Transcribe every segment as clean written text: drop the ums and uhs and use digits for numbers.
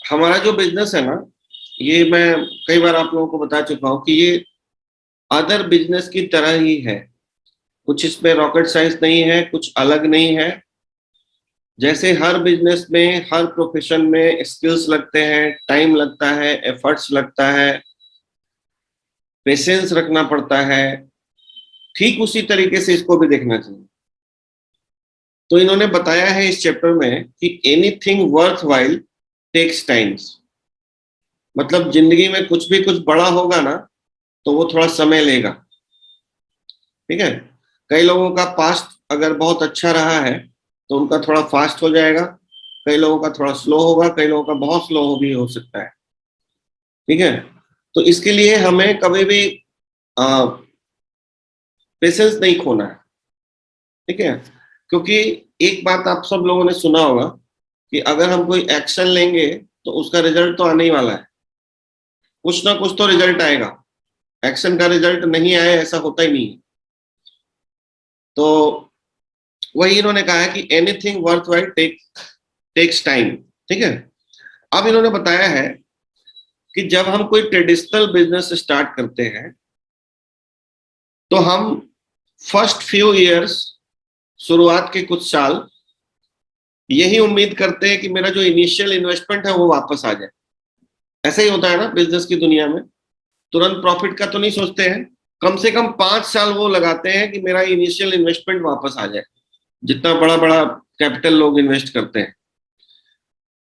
हमारा जो बिजनेस है ना, ये मैं कई बार आप लोगों को बता चुका हूँ कि ये अदर बिजनेस की तरह ही है। कुछ इसमें रॉकेट साइंस नहीं है, कुछ अलग नहीं है। जैसे हर बिजनेस में, हर प्रोफेशन में स्किल्स लगते हैं, टाइम लगता है, एफर्ट्स लगता है, पेशेंस रखना पड़ता है, ठीक उसी तरीके से इसको भी देखना चाहिए। तो इन्होंने बताया है इस चैप्टर में कि anything worthwhile takes times. मतलब जिंदगी में कुछ भी कुछ बड़ा होगा ना, तो वो थोड़ा समय लेगा। ठीक है। कई लोगों का पास्ट अगर बहुत अच्छा रहा है तो उनका थोड़ा फास्ट हो जाएगा, कई लोगों का थोड़ा स्लो होगा, कई लोगों का बहुत स्लो भी हो सकता है। ठीक है। तो इसके लिए हमें कभी भी पेशेंस नहीं खोना है। ठीक है। क्योंकि एक बात आप सब लोगों ने सुना होगा कि अगर हम कोई एक्शन लेंगे तो उसका रिजल्ट तो आने ही वाला है। कुछ ना कुछ तो रिजल्ट आएगा। एक्शन का रिजल्ट नहीं आए ऐसा होता ही नहीं है। तो वही इन्होंने कहा है कि anything worthwhile takes time. ठीक है। अब इन्होंने बताया है कि जब हम कोई ट्रेडिशनल बिजनेस स्टार्ट करते हैं तो हम फर्स्ट फ्यू इयर्स, शुरुआत के कुछ साल, यही उम्मीद करते हैं कि मेरा जो इनिशियल इन्वेस्टमेंट है वो वापस आ जाए। ऐसा ही होता है ना बिजनेस की दुनिया में। तुरंत प्रॉफिट का तो नहीं सोचते हैं। कम से कम 5 साल वो लगाते हैं कि मेरा इनिशियल इन्वेस्टमेंट वापस आ जाए, जितना बड़ा बड़ा कैपिटल लोग इन्वेस्ट करते हैं।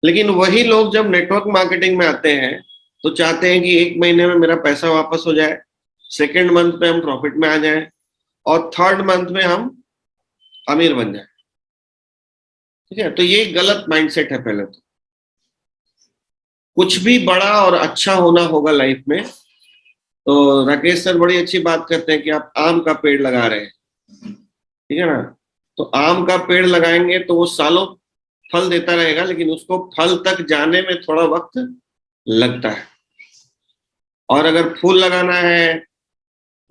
लेकिन वही लोग जब नेटवर्क मार्केटिंग में आते हैं तो चाहते हैं कि 1 महीने में मेरा पैसा वापस हो जाए, सेकेंड मंथ में हम प्रॉफिट में आ जाए, और थर्ड मंथ में हम अमीर बन जाए। ठीक है। तो ये गलत माइंडसेट है। पहले तो कुछ भी बड़ा और अच्छा होना होगा लाइफ में, तो राकेश सर बड़ी अच्छी बात करते हैं कि आप आम का पेड़ लगा रहे हैं। ठीक है ना। तो आम का पेड़ लगाएंगे तो वो सालों फल देता रहेगा, लेकिन उसको फल तक जाने में थोड़ा वक्त लगता है। और अगर फूल लगाना है,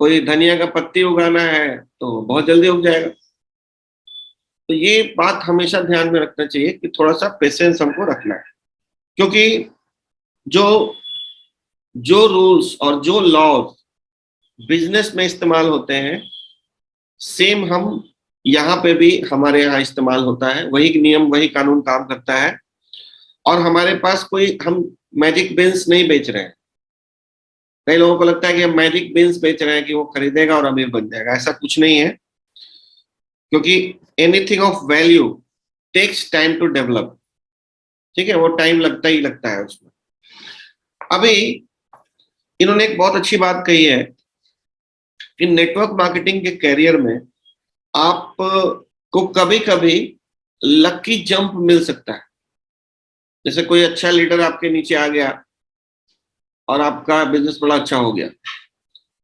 कोई धनिया का पत्ती उगाना है, तो बहुत जल्दी उग जाएगा। तो ये बात हमेशा ध्यान में रखना चाहिए कि थोड़ा सा पेशेंस हमको रखना है। क्योंकि जो जो रूल्स और जो लॉज बिजनेस में इस्तेमाल होते हैं, सेम हम यहाँ पे भी हमारे यहाँ इस्तेमाल होता है। वही नियम, वही कानून काम करता है। और हमारे पास कोई, हम मैजिक बिन्स नहीं बेच रहे हैं। कई लोगों को लगता है कि हम मैजिक बिन्स बेच रहे हैं कि वो खरीदेगा और अमीर बन जाएगा। ऐसा कुछ नहीं है। क्योंकि anything of value takes time to develop. ठीक है। वो टाइम लगता ही लगता है उसमें। अभी इन्होंने एक बहुत अच्छी बात कही है कि नेटवर्क मार्केटिंग के कैरियर में आप को कभी कभी लकी जंप मिल सकता है। जैसे कोई अच्छा लीडर आपके नीचे आ गया और आपका बिजनेस बड़ा अच्छा हो गया।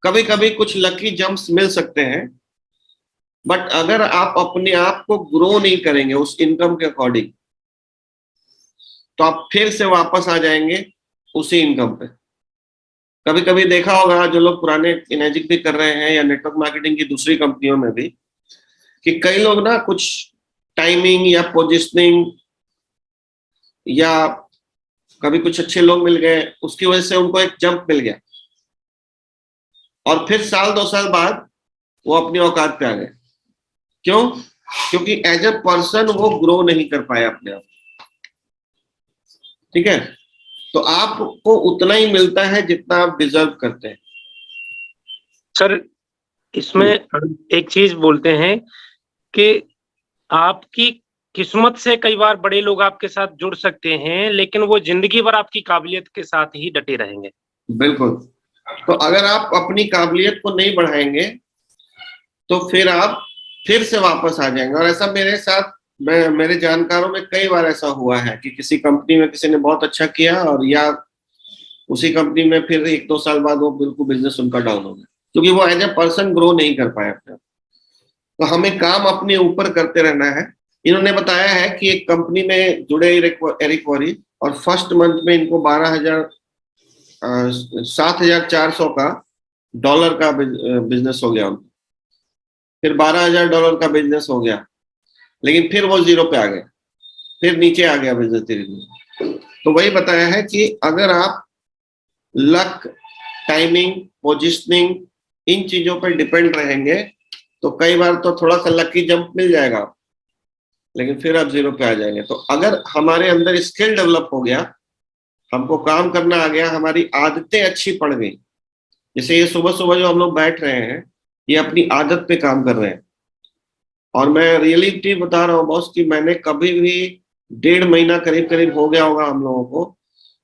कभी कभी कुछ लकी जंप्स मिल सकते हैं। बट अगर आप अपने आप को ग्रो नहीं करेंगे उस इनकम के अकॉर्डिंग, तो आप फिर से वापस आ जाएंगे उसी इनकम पे। कभी कभी देखा होगा जो लोग पुराने इमेजिक भी कर रहे हैं या नेटवर्क मार्केटिंग की दूसरी कंपनियों में भी, कि कई लोग ना कुछ टाइमिंग या पोजिशनिंग या कभी कुछ अच्छे लोग मिल गए, उसकी वजह से उनको एक जंप मिल गया, और फिर साल 2 साल बाद वो अपनी औकात पे आ गए। क्यों? क्योंकि एज ए पर्सन वो ग्रो नहीं कर पाए अपने आप। ठीक है। तो आपको उतना ही मिलता है जितना आप डिजर्व करते हैं। सर, इसमें एक चीज बोलते हैं कि आपकी किस्मत से कई बार बड़े लोग आपके साथ जुड़ सकते हैं, लेकिन वो जिंदगी भर आपकी काबिलियत के साथ ही डटे रहेंगे। बिल्कुल। तो अगर आप अपनी काबिलियत को नहीं बढ़ाएंगे तो फिर आप फिर से वापस आ जाएंगे। और ऐसा मेरे साथ, मेरे जानकारों में कई बार ऐसा हुआ है कि किसी कंपनी में किसी ने बहुत अच्छा किया, और या उसी कंपनी में फिर 1-2 साल बाद वो बिल्कुल बिजनेस उनका डाउन हो गया, क्योंकि वो एज ए पर्सन ग्रो नहीं कर पाए अपने आप। तो हमें काम अपने ऊपर करते रहना है। इन्होंने बताया है कि एक कंपनी में जुड़े एरिक वॉरी, और फर्स्ट मंथ में इनको 7,400 का डॉलर का बिजनेस हो गया उनको। फिर $12,000 का बिजनेस हो गया, लेकिन फिर वो जीरो पे आ गए, फिर नीचे आ गया बिजनेस धीरे धीरे। तो वही बताया है कि अगर आप लक, टाइमिंग, पोजिशनिंग, इन चीजों पर डिपेंड रहेंगे तो कई बार तो थोड़ा सा लकी जंप मिल जाएगा, लेकिन फिर आप जीरो पे आ जाएंगे। तो अगर हमारे अंदर स्किल डेवलप हो गया, हमको काम करना आ गया, हमारी आदतें अच्छी पड़ गई, जैसे ये सुबह सुबह जो हम लोग बैठ रहे हैं, ये अपनी आदत पे काम कर रहे हैं। और मैं रियलिटी बता रहा हूँ बॉस कि मैंने कभी भी 1.5 महीना करीब करीब हो गया होगा हम लोगों को,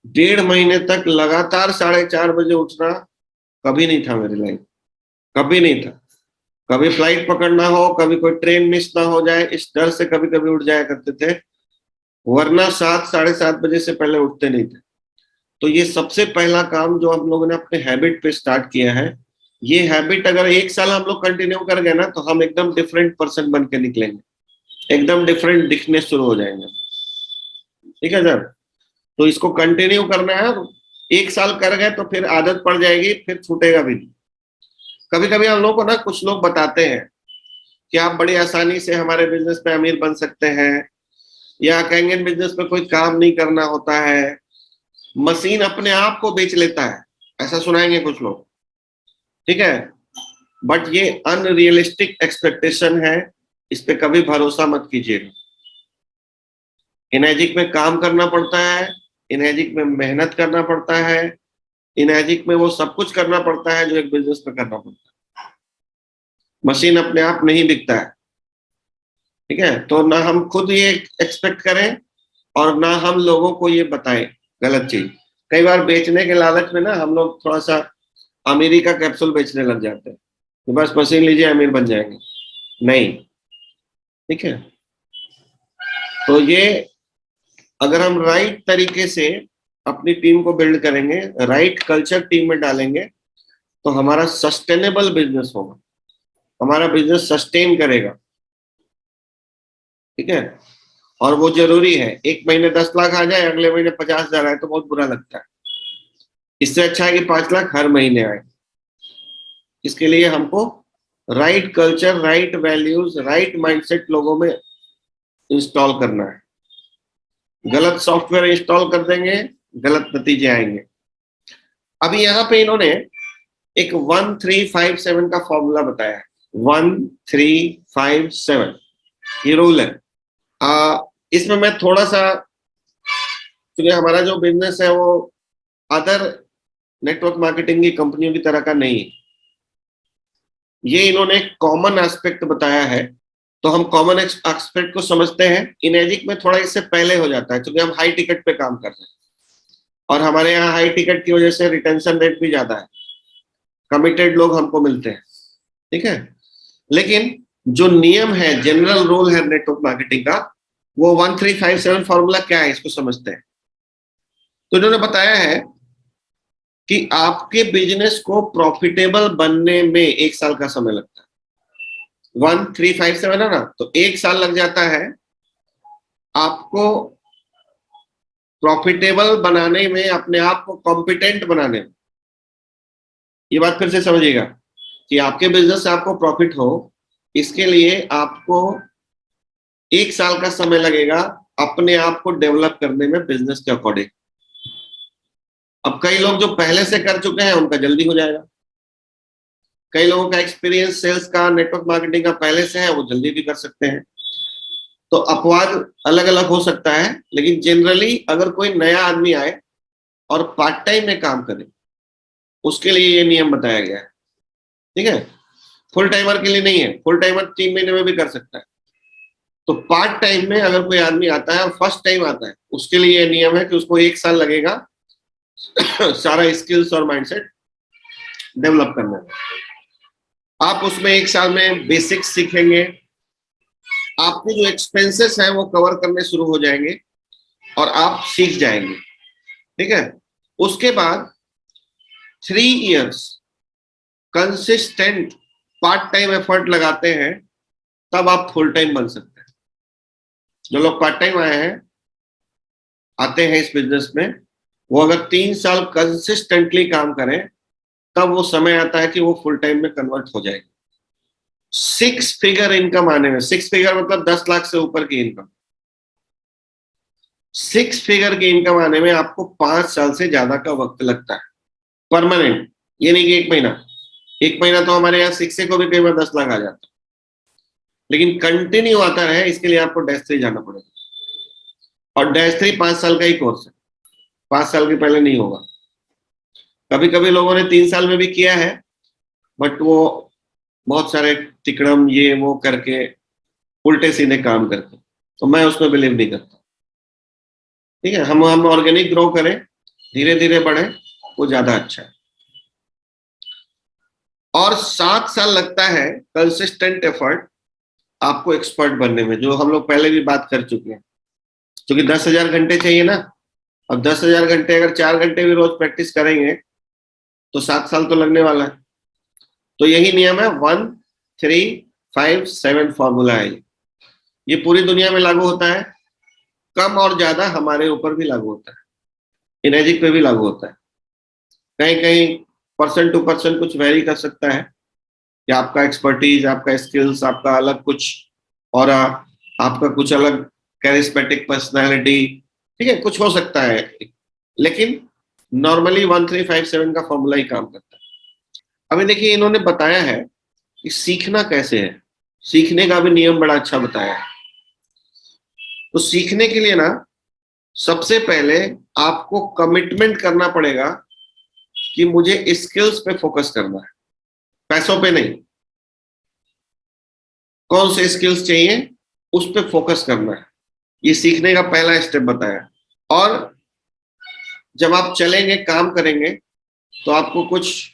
1.5 महीने तक लगातार 4:30 बजे उठना कभी नहीं था मेरी लाइफ, कभी नहीं था। कभी फ्लाइट पकड़ना हो, कभी कोई ट्रेन मिस ना हो जाए, इस डर से कभी कभी उठ जाया करते थे, वरना 7, 7:30 बजे से पहले उठते नहीं थे। तो ये सबसे पहला काम जो हम लोगों ने अपने हैबिट पे स्टार्ट किया है, ये हैबिट अगर 1 साल हम लोग कंटिन्यू कर गए ना, तो हम एकदम डिफरेंट पर्सन बन के निकलेंगे, एकदम डिफरेंट दिखने शुरू हो जाएंगे। ठीक है सर? तो इसको कंटिन्यू करना है। 1 साल कर गए तो फिर आदत पड़ जाएगी, फिर छूटेगा भी नहीं। कभी कभी हम लोग को ना कुछ लोग बताते हैं कि आप बड़ी आसानी से हमारे बिजनेस में अमीर बन सकते हैं, या कहेंगे बिजनेस में कोई काम नहीं करना होता है, मशीन अपने आप को बेच लेता है, ऐसा सुनाएंगे कुछ लोग। ठीक है? बट ये अनरियलिस्टिक एक्सपेक्टेशन है, इस पे कभी भरोसा मत कीजिएगा। इनएजिक में काम करना पड़ता है, इनएजिक में मेहनत करना पड़ता है, इनएजिक में वो सब कुछ करना पड़ता है जो एक बिजनेस में करना पड़ता है। मशीन अपने आप नहीं बिकता है। ठीक है? तो ना हम खुद ये एक्सपेक्ट करें और ना हम लोगों को ये बताएं गलत चीज। कई बार बेचने के लालच में ना हम लोग थोड़ा सा अमीरी का कैप्सूल बेचने लग जाते हैं कि बस मशीन लीजिए अमीर बन जाएंगे। नहीं। ठीक है? तो ये अगर हम राइट तरीके से अपनी टीम को बिल्ड करेंगे, राइट कल्चर टीम में डालेंगे, तो हमारा सस्टेनेबल बिजनेस होगा, हमारा बिजनेस सस्टेन करेगा। ठीक है? और वो जरूरी है। एक महीने 10 लाख आ जाए, अगले महीने 50,000 आए तो बहुत बुरा लगता है। इससे अच्छा है कि 5 लाख हर महीने आए। इसके लिए हमको right culture, right values, right mindset लोगों में इंस्टॉल करना है। गलत सॉफ्टवेयर इंस्टॉल कर देंगे, गलत नतीजे आएंगे। अभी यहाँ पे इन्होंने एक 1357 का फॉर्मूला बताया है। 1357 ये रूल है। इसमें मैं थोड़ा सा, क्योंकि हमारा जो बिजनेस है वो अदर नेटवर्क मार्केटिंग की कंपनियों की तरह का नहीं है, ये इन्होंने कॉमन एस्पेक्ट बताया है, तो हम कॉमन एस्पेक्ट को समझते हैं। इनएजिक में थोड़ा इससे पहले हो जाता है, क्योंकि हम हाई टिकट पे काम कर रहे हैं और हमारे यहाँ हाई टिकट की वजह से रिटेंशन रेट भी ज्यादा है, कमिटेड लोग हमको मिलते हैं। ठीक है? लेकिन जो नियम है, जनरल रूल है नेटवर्क मार्केटिंग का, वो 1357 फॉर्मूला क्या है इसको समझते हैं। तो इन्होंने बताया है कि आपके बिजनेस को प्रॉफिटेबल बनने में 1 साल का समय लगता है। 1357 है ना, तो 1 साल लग जाता है आपको प्रॉफिटेबल बनाने में, अपने आप को कॉम्पिटेंट बनाने में। ये बात फिर से समझिएगा कि आपके बिजनेस से आपको प्रॉफिट हो, इसके लिए आपको 1 साल का समय लगेगा अपने आप को डेवलप करने में बिजनेस के अकॉर्डिंग। अब कई लोग जो पहले से कर चुके हैं उनका जल्दी हो जाएगा, कई लोगों का एक्सपीरियंस सेल्स का, नेटवर्क मार्केटिंग का पहले से है, वो जल्दी भी कर सकते हैं। तो अपवाद अलग अलग हो सकता है, लेकिन जनरली अगर कोई नया आदमी आए और पार्ट टाइम में काम करे, उसके लिए ये नियम बताया गया है। ठीक है? फुल टाइमर के लिए नहीं है, फुल टाइमर 3 महीने में भी कर सकता है। तो पार्ट टाइम में अगर कोई आदमी आता है और फर्स्ट टाइम आता है, उसके लिए ये नियम है कि उसको 1 साल लगेगा सारा स्किल्स और माइंडसेट डेवलप करने में। आप उसमें 1 साल में बेसिक्स सीखेंगे, आपके जो एक्सपेंसेस हैं वो कवर करने शुरू हो जाएंगे और आप सीख जाएंगे। ठीक है? उसके बाद 3 years consistent part time effort लगाते हैं, तब आप फुल टाइम बन सकते हैं। जो लोग पार्ट टाइम आए हैं, आते हैं इस बिजनेस में, वो अगर 3 साल कंसिस्टेंटली काम करें, तब वो समय आता है कि वो फुल टाइम में कन्वर्ट हो जाएगी। 6 फिगर इनकम आने में, 6 फिगर मतलब 10 लाख से ऊपर की इनकम, 6 फिगर की इनकम आने में आपको 5 साल से ज्यादा का वक्त लगता है, परमानेंट। ये नहीं कि 1 महीना तो हमारे यहाँ शिक्षक को भी कई बार 10 लाख आ जाता है, लेकिन कंटिन्यू आता रहे इसके लिए आपको डैश 3 जाना पड़ेगा। और डैश 3 5 साल का ही कोर्स है, 5 साल के पहले नहीं होगा। कभी कभी लोगों ने 3 साल में भी किया है, बट वो बहुत सारे तिकड़म ये वो करके उल्टे सीधे काम करते, तो मैं उसमें बिलीव नहीं करता। ठीक है, हम ऑर्गेनिक ग्रो करें, धीरे धीरे बढ़े, वो ज्यादा अच्छा है। और 7 साल लगता है कंसिस्टेंट एफर्ट आपको एक्सपर्ट बनने में, जो हम लोग पहले भी बात कर चुके हैं। क्योंकि 10,000 घंटे चाहिए ना, अब 10,000 घंटे अगर 4 घंटे भी रोज प्रैक्टिस करेंगे तो 7 साल तो लगने वाला है। तो यही नियम है, 1 3 5 7 फॉर्मूला है। ये पूरी दुनिया में लागू होता है, कम और ज्यादा हमारे ऊपर भी लागू होता है, इनेजिक पे भी लागू होता है। कहीं कहीं पर्सन टू पर्सन कुछ वेरी कर सकता है कि आपका एक्सपर्टीज, आपका स्किल्स, आपका अलग कुछ और आपका कुछ अलग कैरिस्मेटिक पर्सनालिटी, ठीक है, कुछ हो सकता है, लेकिन नॉर्मली 1 3 5 7 का फॉर्मूला ही काम करता है। अभी देखिए इन्होंने बताया है कि सीखना कैसे है, सीखने का भी नियम बड़ा अच्छा बताया है। तो सीखने के लिए ना सबसे पहले आपको कमिटमेंट करना पड़ेगा कि मुझे स्किल्स पे फोकस करना है, पैसों पे नहीं। कौन से स्किल्स चाहिए उस पे फोकस करना है, ये सीखने का पहला स्टेप बताया। और जब आप चलेंगे, काम करेंगे, तो आपको कुछ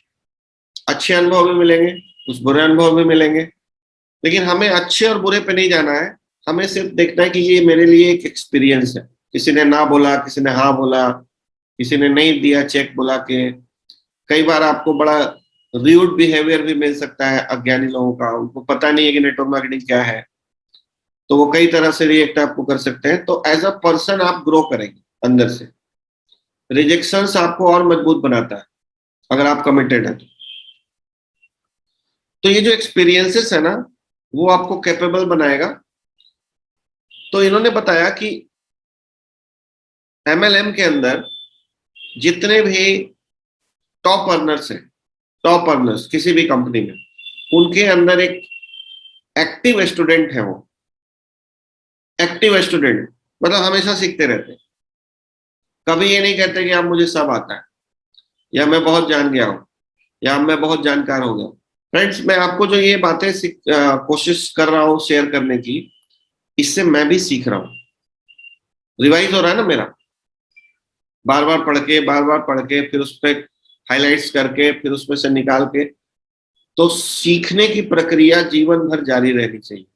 अच्छे अनुभव भी मिलेंगे, कुछ बुरे अनुभव भी मिलेंगे, लेकिन हमें अच्छे और बुरे पे नहीं जाना है। हमें सिर्फ देखना है कि ये मेरे लिए एक एक्सपीरियंस है। किसी ने ना बोला, किसी ने हाँ बोला, किसी ने नहीं दिया चेक बुला के। कई बार आपको बड़ा रूड बिहेवियर भी मिल सकता है अज्ञानी लोगों का, उनको पता नहीं है कि नेटवर्क मार्केटिंग क्या है, तो वो कई तरह से रिएक्ट आपको कर सकते हैं। तो एज अ पर्सन आप ग्रो करेंगे अंदर से। रिजेक्शंस आपको और मजबूत बनाता है अगर आप कमिटेड है तो ये जो एक्सपीरियंसेस है ना, वो आपको कैपेबल बनाएगा। तो इन्होंने बताया कि एमएलएम के अंदर जितने भी टॉप अर्नर्स हैं, टॉप अर्नर्स किसी भी कंपनी में, उनके अंदर एक एक्टिव स्टूडेंट है। वो एक्टिव स्टूडेंट मतलब हमेशा सीखते रहते हैं, कभी ये नहीं कहते कि आप मुझे सब आता है, या मैं बहुत जान गया हूं, या मैं बहुत जानकार हो गया। फ्रेंड्स, मैं आपको जो ये बातें कोशिश कर रहा हूँ शेयर करने की, इससे मैं भी सीख रहा हूँ, रिवाइज हो रहा है ना मेरा, बार बार पढ़ के फिर उस पर हाईलाइट्स करके फिर उसमें से निकाल के। तो सीखने की प्रक्रिया जीवन भर जारी रहनी चाहिए,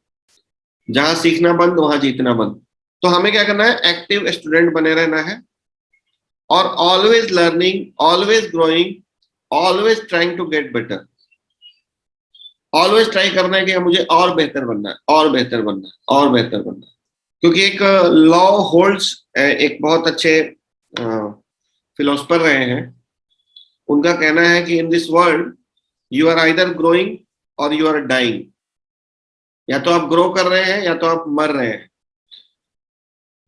जहां सीखना बंद वहां जीतना बंद। तो हमें क्या करना है, एक्टिव स्टूडेंट बने रहना है, और always learning, always growing, always trying to get better. Always try करना है कि मुझे और बेहतर बनना है, और बेहतर बनना है, और बेहतर बनना है। क्योंकि एक लॉ होल्ड्स, एक बहुत अच्छे फिलोसफर रहे हैं, उनका कहना है कि in this world you are either growing or you are dying. या तो आप ग्रो कर रहे हैं या तो आप मर रहे हैं।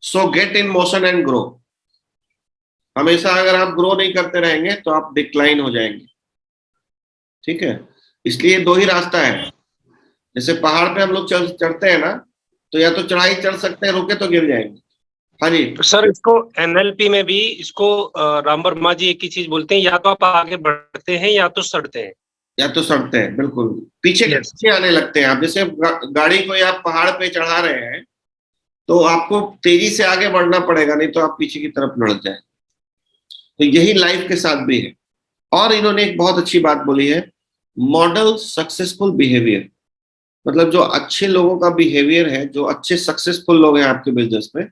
सो get in motion and grow. हमेशा अगर आप ग्रो नहीं करते रहेंगे तो आप डिक्लाइन हो जाएंगे। ठीक है, इसलिए 2 ही रास्ता है। जैसे पहाड़ पे हम लोग चढ़ते हैं ना, तो या तो चढ़ाई चढ़ सकते हैं, रुके तो गिर जाएंगे। हाँ जी। तो सर इसको एनएलपी में भी इसको राम वर्मा जी एक ही चीज बोलते हैं, या तो आप आगे बढ़ते हैं या तो सड़ते हैं। या तो सड़ते हैं, बिल्कुल पीछे Yes. पीछे आने लगते हैं। आप जैसे गाड़ी को आप पहाड़ पे चढ़ा रहे हैं, तो आपको तेजी से आगे बढ़ना पड़ेगा, नहीं तो आप पीछे की तरफ लड़ जाए। तो यही लाइफ के साथ भी है। और इन्होंने एक बहुत अच्छी बात बोली है, मॉडल सक्सेसफुल बिहेवियर। मतलब जो अच्छे लोगों का बिहेवियर है, जो अच्छे सक्सेसफुल लोग हैं आपके बिजनेस में,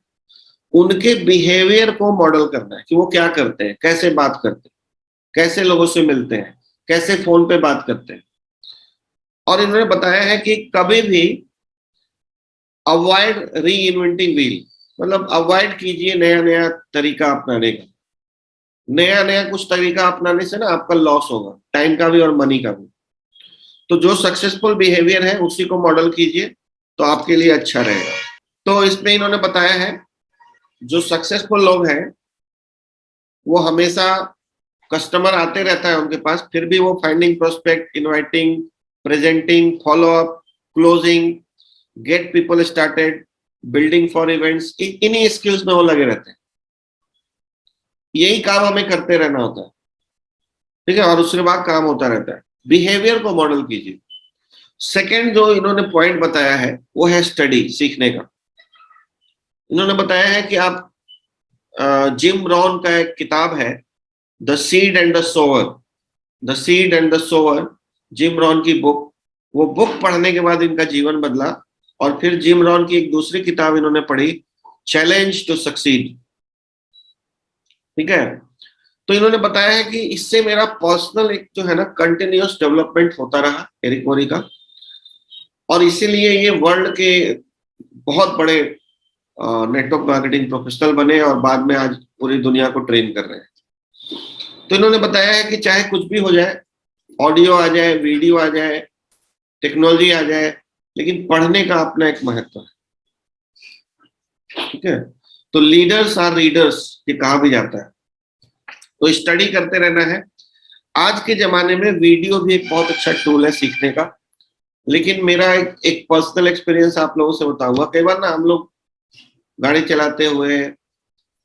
उनके बिहेवियर को मॉडल करना है कि वो क्या करते हैं, कैसे बात करते हैं, कैसे लोगों से मिलते हैं, कैसे फोन पे बात करते हैं। और इन्होंने बताया है कि कभी भी अवॉइड री इन्वेंटिंग व्हील, मतलब अवॉइड कीजिए नया नया तरीका अपनाने का। नया नया कुछ तरीका अपनाने से ना आपका लॉस होगा, टाइम का भी और मनी का भी। तो जो सक्सेसफुल बिहेवियर है उसी को मॉडल कीजिए, तो आपके लिए अच्छा रहेगा। तो इसमें इन्होंने बताया है जो सक्सेसफुल लोग हैं वो हमेशा कस्टमर आते रहता है उनके पास, फिर भी वो finding prospect, inviting, presenting, follow up, closing, get people started, building for events, इन्हीं स्किल्स में वो लगे रहते हैं। यही काम हमें करते रहना होता है, ठीक है, और उसके बाद काम होता रहता है। बिहेवियर को मॉडल कीजिए। सेकंड जो इन्होंने पॉइंट बताया है वो है स्टडी, सीखने का। इन्होंने बताया है कि आप जिम रॉन का एक किताब है the seed and the sower, the seed and the sower, Jim Rohn की बुक, वो बुक पढ़ने के बाद इनका जीवन बदला। और फिर जिम रॉन की एक दूसरी किताब इन्होंने पढ़ी, चैलेंज टू सक्सीड, ठीक है। तो इन्होंने बताया है कि इससे मेरा पर्सनल एक जो है ना कंटिन्यूअस डेवलपमेंट होता रहा एरिक वोरी का, और इसीलिए ये वर्ल्ड के बहुत बड़े नेटवर्क मार्केटिंग प्रोफेशनल बने और बाद में आज पूरी दुनिया को ट्रेन कर रहे हैं। तो इन्होंने बताया है कि चाहे कुछ भी हो जाए, ऑडियो आ जाए, वीडियो आ जाए, टेक्नोलॉजी आ जाए, लेकिन पढ़ने का अपना एक महत्व है, ठीक है। तो लीडर्स आर रीडर्स, ये कहा भी जाता है। तो स्टडी करते रहना है। आज के जमाने में वीडियो भी एक बहुत अच्छा टूल है सीखने का, लेकिन मेरा एक पर्सनल एक्सपीरियंस आप लोगों से बताऊंगा। कई बार ना हम लोग गाड़ी चलाते हुए,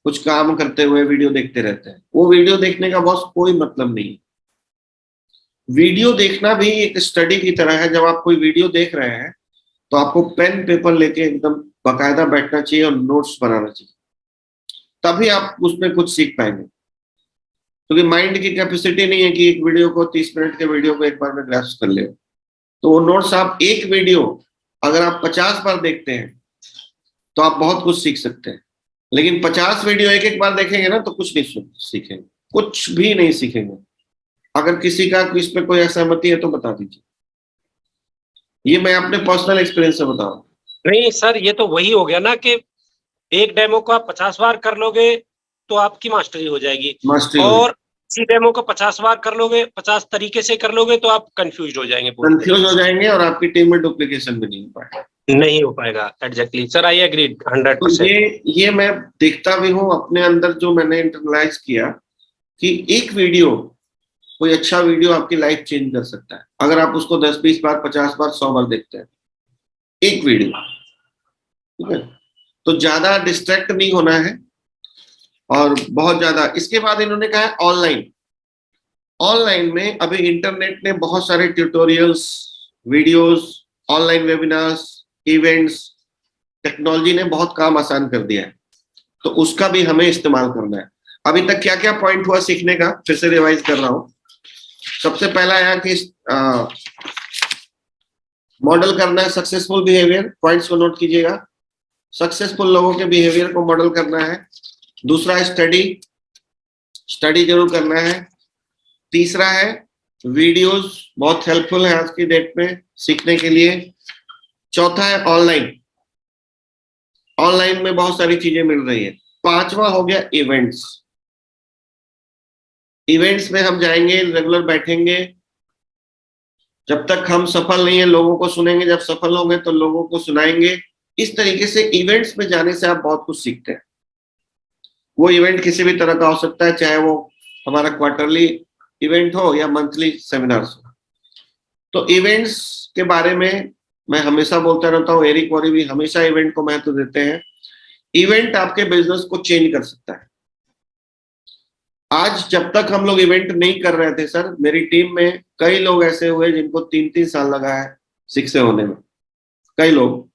कुछ काम करते हुए वीडियो देखते रहते हैं। वो वीडियो देखने का बॉस कोई मतलब नहीं है। वीडियो देखना भी एक स्टडी की तरह है। जब आप कोई वीडियो देख रहे हैं तो आपको पेन पेपर लेके एकदम बाकायदा बैठना चाहिए और नोट्स बनाना चाहिए, तभी आप उसमें कुछ सीख पाएंगे। क्योंकि माइंड की कैपेसिटी नहीं है कि एक वीडियो को 30 मिनट के वीडियो को एक बार में ग्रास्प कर ले। तो वो नोट्स आप एक वीडियो अगर आप 50 बार देखते हैं तो आप बहुत कुछ सीख सकते हैं, लेकिन 50 वीडियो एक एक बार देखेंगे ना तो कुछ नहीं सीखेंगे, कुछ भी नहीं सीखेंगे। अगर किसी का इस पे कोई असहमति है तो बता दीजिए, ये मैं अपने पर्सनल एक्सपीरियंस से बता रहा हूँ। नहीं सर, ये तो वही हो गया ना कि एक डेमो को आप 50 बार कर लोगे तो आपकी मास्टरी हो जाएगी, मास्टरी हो और इसी डेमो को 50 बार कर लोगे, 50 तरीके से कर लोगे तो आप कंफ्यूज हो जाएंगे, पूरी कंफ्यूज तरीके हो से जाएंगे और आपकी टीम में डुप्लीकेशन भी नहीं हो पाएगा। नहीं हो पाएगा। एग्जैक्टली सर, आई एग्री तो 100%। ये मैं देखता भी हूँ अपने अंदर, जो मैंने इंटरनलाइज किया कि एक वीडियो, कोई अच्छा वीडियो आपकी लाइफ चेंज कर सकता है अगर आप उसको 10-20 बार, 50 बार, 100 बार देखते हैं, एक वीडियो, ठीक है। तो ज्यादा डिस्ट्रैक्ट नहीं होना है और बहुत ज्यादा। इसके बाद इन्होंने कहा है ऑनलाइन। ऑनलाइन में अभी इंटरनेट ने बहुत सारे tutorials, videos, online webinars, events, technology ने बहुत काम आसान कर दिया है, तो उसका भी हमें इस्तेमाल करना है। अभी तक क्या क्या पॉइंट हुआ सीखने का, फिर से रिवाइज कर रहा हूं। सबसे पहला है कि मॉडल करना है सक्सेसफुल बिहेवियर, पॉइंट्स को नोट कीजिएगा। सक्सेसफुल लोगों के बिहेवियर को मॉडल करना है। दूसरा है स्टडी, स्टडी जरूर करना है। तीसरा है वीडियोस, बहुत हेल्पफुल है आज की डेट में सीखने के लिए। चौथा है ऑनलाइन, ऑनलाइन में बहुत सारी चीजें मिल रही है। पांचवा हो गया इवेंट्स, इवेंट्स में हम जाएंगे, रेगुलर बैठेंगे। जब तक हम सफल नहीं है लोगों को सुनेंगे, जब सफल होंगे तो लोगों को सुनाएंगे। इस तरीके से इवेंट्स में जाने से आप बहुत कुछ सीखते हैं। वो इवेंट किसी भी तरह का हो सकता है, चाहे वो हमारा क्वार्टरली इवेंट हो या मंथली सेमिनार्स हो। तो इवेंट्स के बारे में मैं हमेशा बोलता रहता हूँ, एरिक वोरी भी हमेशा इवेंट को महत्व देते हैं। इवेंट आपके बिजनेस को चेंज कर सकता है। आज जब तक हम लोग इवेंट नहीं कर रहे थे सर, मेरी टीम में कई लोग ऐसे हुए जिनको 3-3 साल लगा है सक्सेस होने में, कई लोग।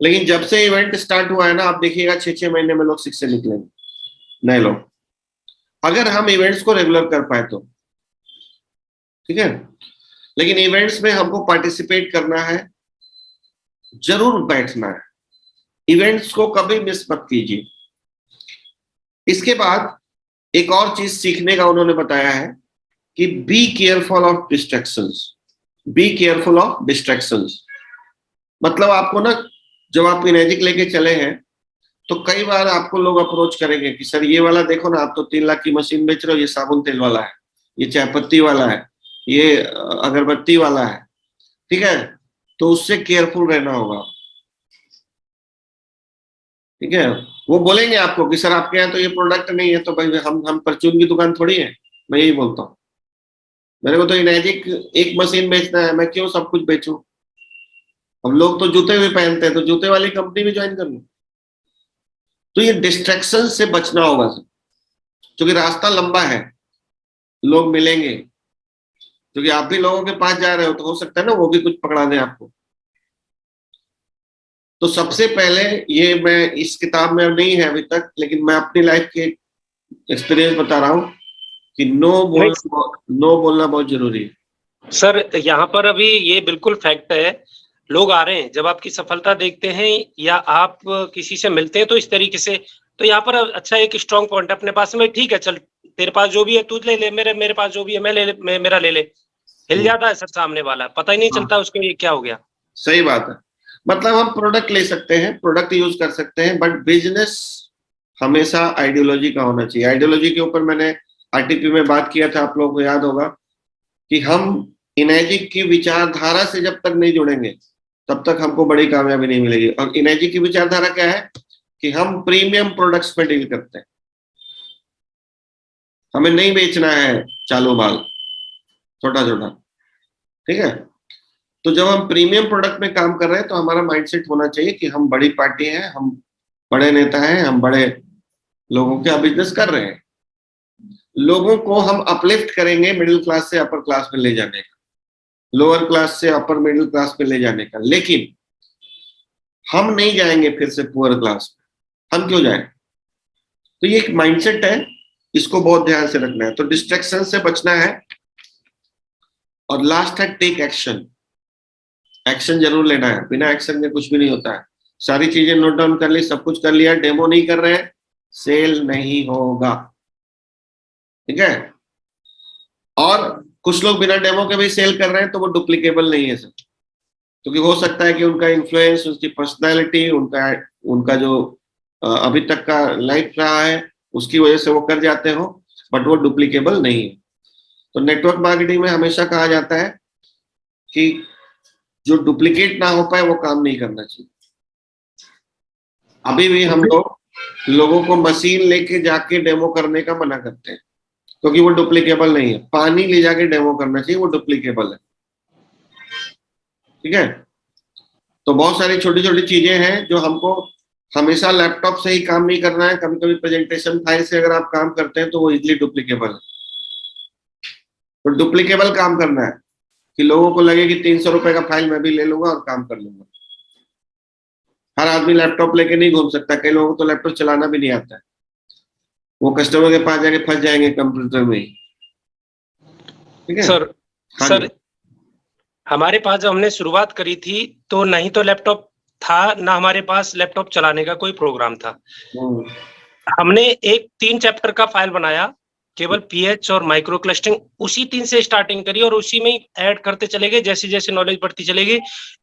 लेकिन जब से इवेंट स्टार्ट हुआ है ना, आप देखिएगा 6-6 महीने में लोग सक्सेस निकलेंगे, नए लोग, अगर हम इवेंट्स को रेगुलर कर पाए तो, ठीक है। लेकिन इवेंट्स में हमको पार्टिसिपेट करना है, जरूर बैठना है, इवेंट्स को कभी मिस मत कीजिए। इसके बाद एक और चीज सीखने का उन्होंने बताया है कि be careful of distractions, be careful of distractions. मतलब आपको ना, जब आप मैजिक लेके चले हैं तो कई बार आपको लोग अप्रोच करेंगे कि सर ये वाला देखो ना, आप तो 3 लाख की मशीन बेच रहे हो, ये साबुन तेल वाला है, ये चाय पत्ती वाला है, ये अगरबत्ती वाला है, ठीक है। तो उससे केयरफुल रहना होगा, ठीक है। वो बोलेंगे आपको कि सर आपके यहाँ तो ये प्रोडक्ट नहीं है, तो भाई हम परचून की दुकान थोड़ी है। मैं यही बोलता हूँ, मेरे को तो इनर्जिक एक मशीन बेचना है, मैं क्यों सब कुछ बेचूं? हम लोग तो जूते भी पहनते हैं, तो जूते वाली कंपनी भी ज्वाइन कर लो। तो ये डिस्ट्रैक्शन से बचना होगा सर, क्योंकि रास्ता लंबा है, लोग मिलेंगे, क्योंकि आप भी लोगों के पास जा रहे हो, तो हो सकता है ना वो भी कुछ पकड़ा दें आपको। तो सबसे पहले, ये मैं इस किताब में नहीं है अभी तक, लेकिन मैं अपनी लाइफ के एक्सपीरियंस बता रहा हूँ कि नहीं नो बोलना बहुत जरूरी है। सर, यहाँ पर अभी ये बिल्कुल फैक्ट है, लोग आ रहे हैं, जब आपकी सफलता देखते हैं या आप किसी से मिलते हैं तो इस तरीके से, तो यहाँ पर अच्छा एक स्ट्रॉन्ग पॉइंट अपने पास में, ठीक है चल तेरे पास जो भी है तू ले ले, मेरे पास जो भी है मेरा ले ले। हिल जाता है सर सामने वाला, पता ही नहीं चलता उसको ये क्या हो गया। सही बात है। मतलब हम प्रोडक्ट ले सकते हैं, प्रोडक्ट यूज कर सकते हैं, बट बिजनेस हमेशा आइडियोलॉजी का होना चाहिए। आइडियोलॉजी के ऊपर मैंने आरटीपी में बात किया था, आप लोगों को याद होगा कि हम इनर्जिक की विचारधारा से जब तक नहीं जुड़ेंगे तब तक हमको बड़ी कामयाबी नहीं मिलेगी। और इनर्जिक की विचारधारा क्या है कि हम प्रीमियम प्रोडक्ट्स पे डील करते हैं, हमें नहीं बेचना है चालू माल छोटा छोटा, ठीक है। तो जब हम प्रीमियम प्रोडक्ट में काम कर रहे हैं तो हमारा माइंडसेट होना चाहिए कि हम बड़ी पार्टी हैं, हम बड़े नेता हैं, हम बड़े लोगों का बिजनेस कर रहे हैं। लोगों को हम अपलिफ्ट करेंगे मिडिल क्लास से अपर क्लास में ले जाने का, लोअर क्लास से अपर मिडिल क्लास में ले जाने का, लेकिन हम नहीं जाएंगे फिर से पुअर क्लास में। हम क्यों जाएं? तो ये एक माइंडसेट है, इसको बहुत ध्यान से रखना है। तो डिस्ट्रैक्शन से बचना है। और लास्ट है टेक एक्शन। एक्शन जरूर लेना है, बिना एक्शन में कुछ भी नहीं होता है। सारी चीजें नोट डाउन कर ली, सब कुछ कर लिया, डेमो नहीं कर रहे हैं, सेल नहीं होगा, ठीक है। और कुछ लोग बिना डेमो के भी सेल कर रहे हैं, तो वो डुप्लीकेबल नहीं है सर, क्योंकि हो सकता है कि उनका इन्फ्लुएंस, उसकी पर्सनैलिटी, उनका उनका जो अभी तक का लाइफ रहा है उसकी वजह से वो कर जाते हो, बट वो डुप्लीकेबल नहीं है। तो नेटवर्क मार्केटिंग में हमेशा कहा जाता है कि जो डुप्लीकेट ना हो पाए वो काम नहीं करना चाहिए। अभी भी हम लोग लोगों को मशीन लेके जाके डेमो करने का मना करते हैं, क्योंकि वो डुप्लीकेबल नहीं है। पानी ले जाके डेमो करना चाहिए, वो डुप्लीकेबल है, ठीक है। तो बहुत सारी छोटी छोटी चीजें हैं जो हमको, हमेशा लैपटॉप से ही काम नहीं करना है। कभी कभी प्रेजेंटेशन फाइल से अगर आप काम करते हैं तो वो इजिली डुप्लीकेबल है। तो डुप्लीकेबल काम करना है कि लोगों को लगे कि 300 रुपए का फाइल मैं भी ले लूंगा और काम कर लूंगा। हर आदमी लैपटॉप लेके नहीं घूम सकता, कई लोगों को तो लैपटॉप चलाना भी नहीं आता है, वो कस्टमर के पास जाके फंस जाएंगे कंप्यूटर में ही, ठीक है। सर हाँ सर जी। हमारे पास जब हमने शुरुआत करी थी तो नहीं तो लैपटॉप था, ना हमारे पास लैपटॉप चलाने का कोई प्रोग्राम था। हमने एक 3 चैप्टर का फाइल बनाया, केवल पीएच और माइक्रो क्लस्टरिंग, उसी 3 से स्टार्टिंग करी और उसी में ही ऐड करते चले गए जैसे जैसे नॉलेज बढ़ती चलेगी।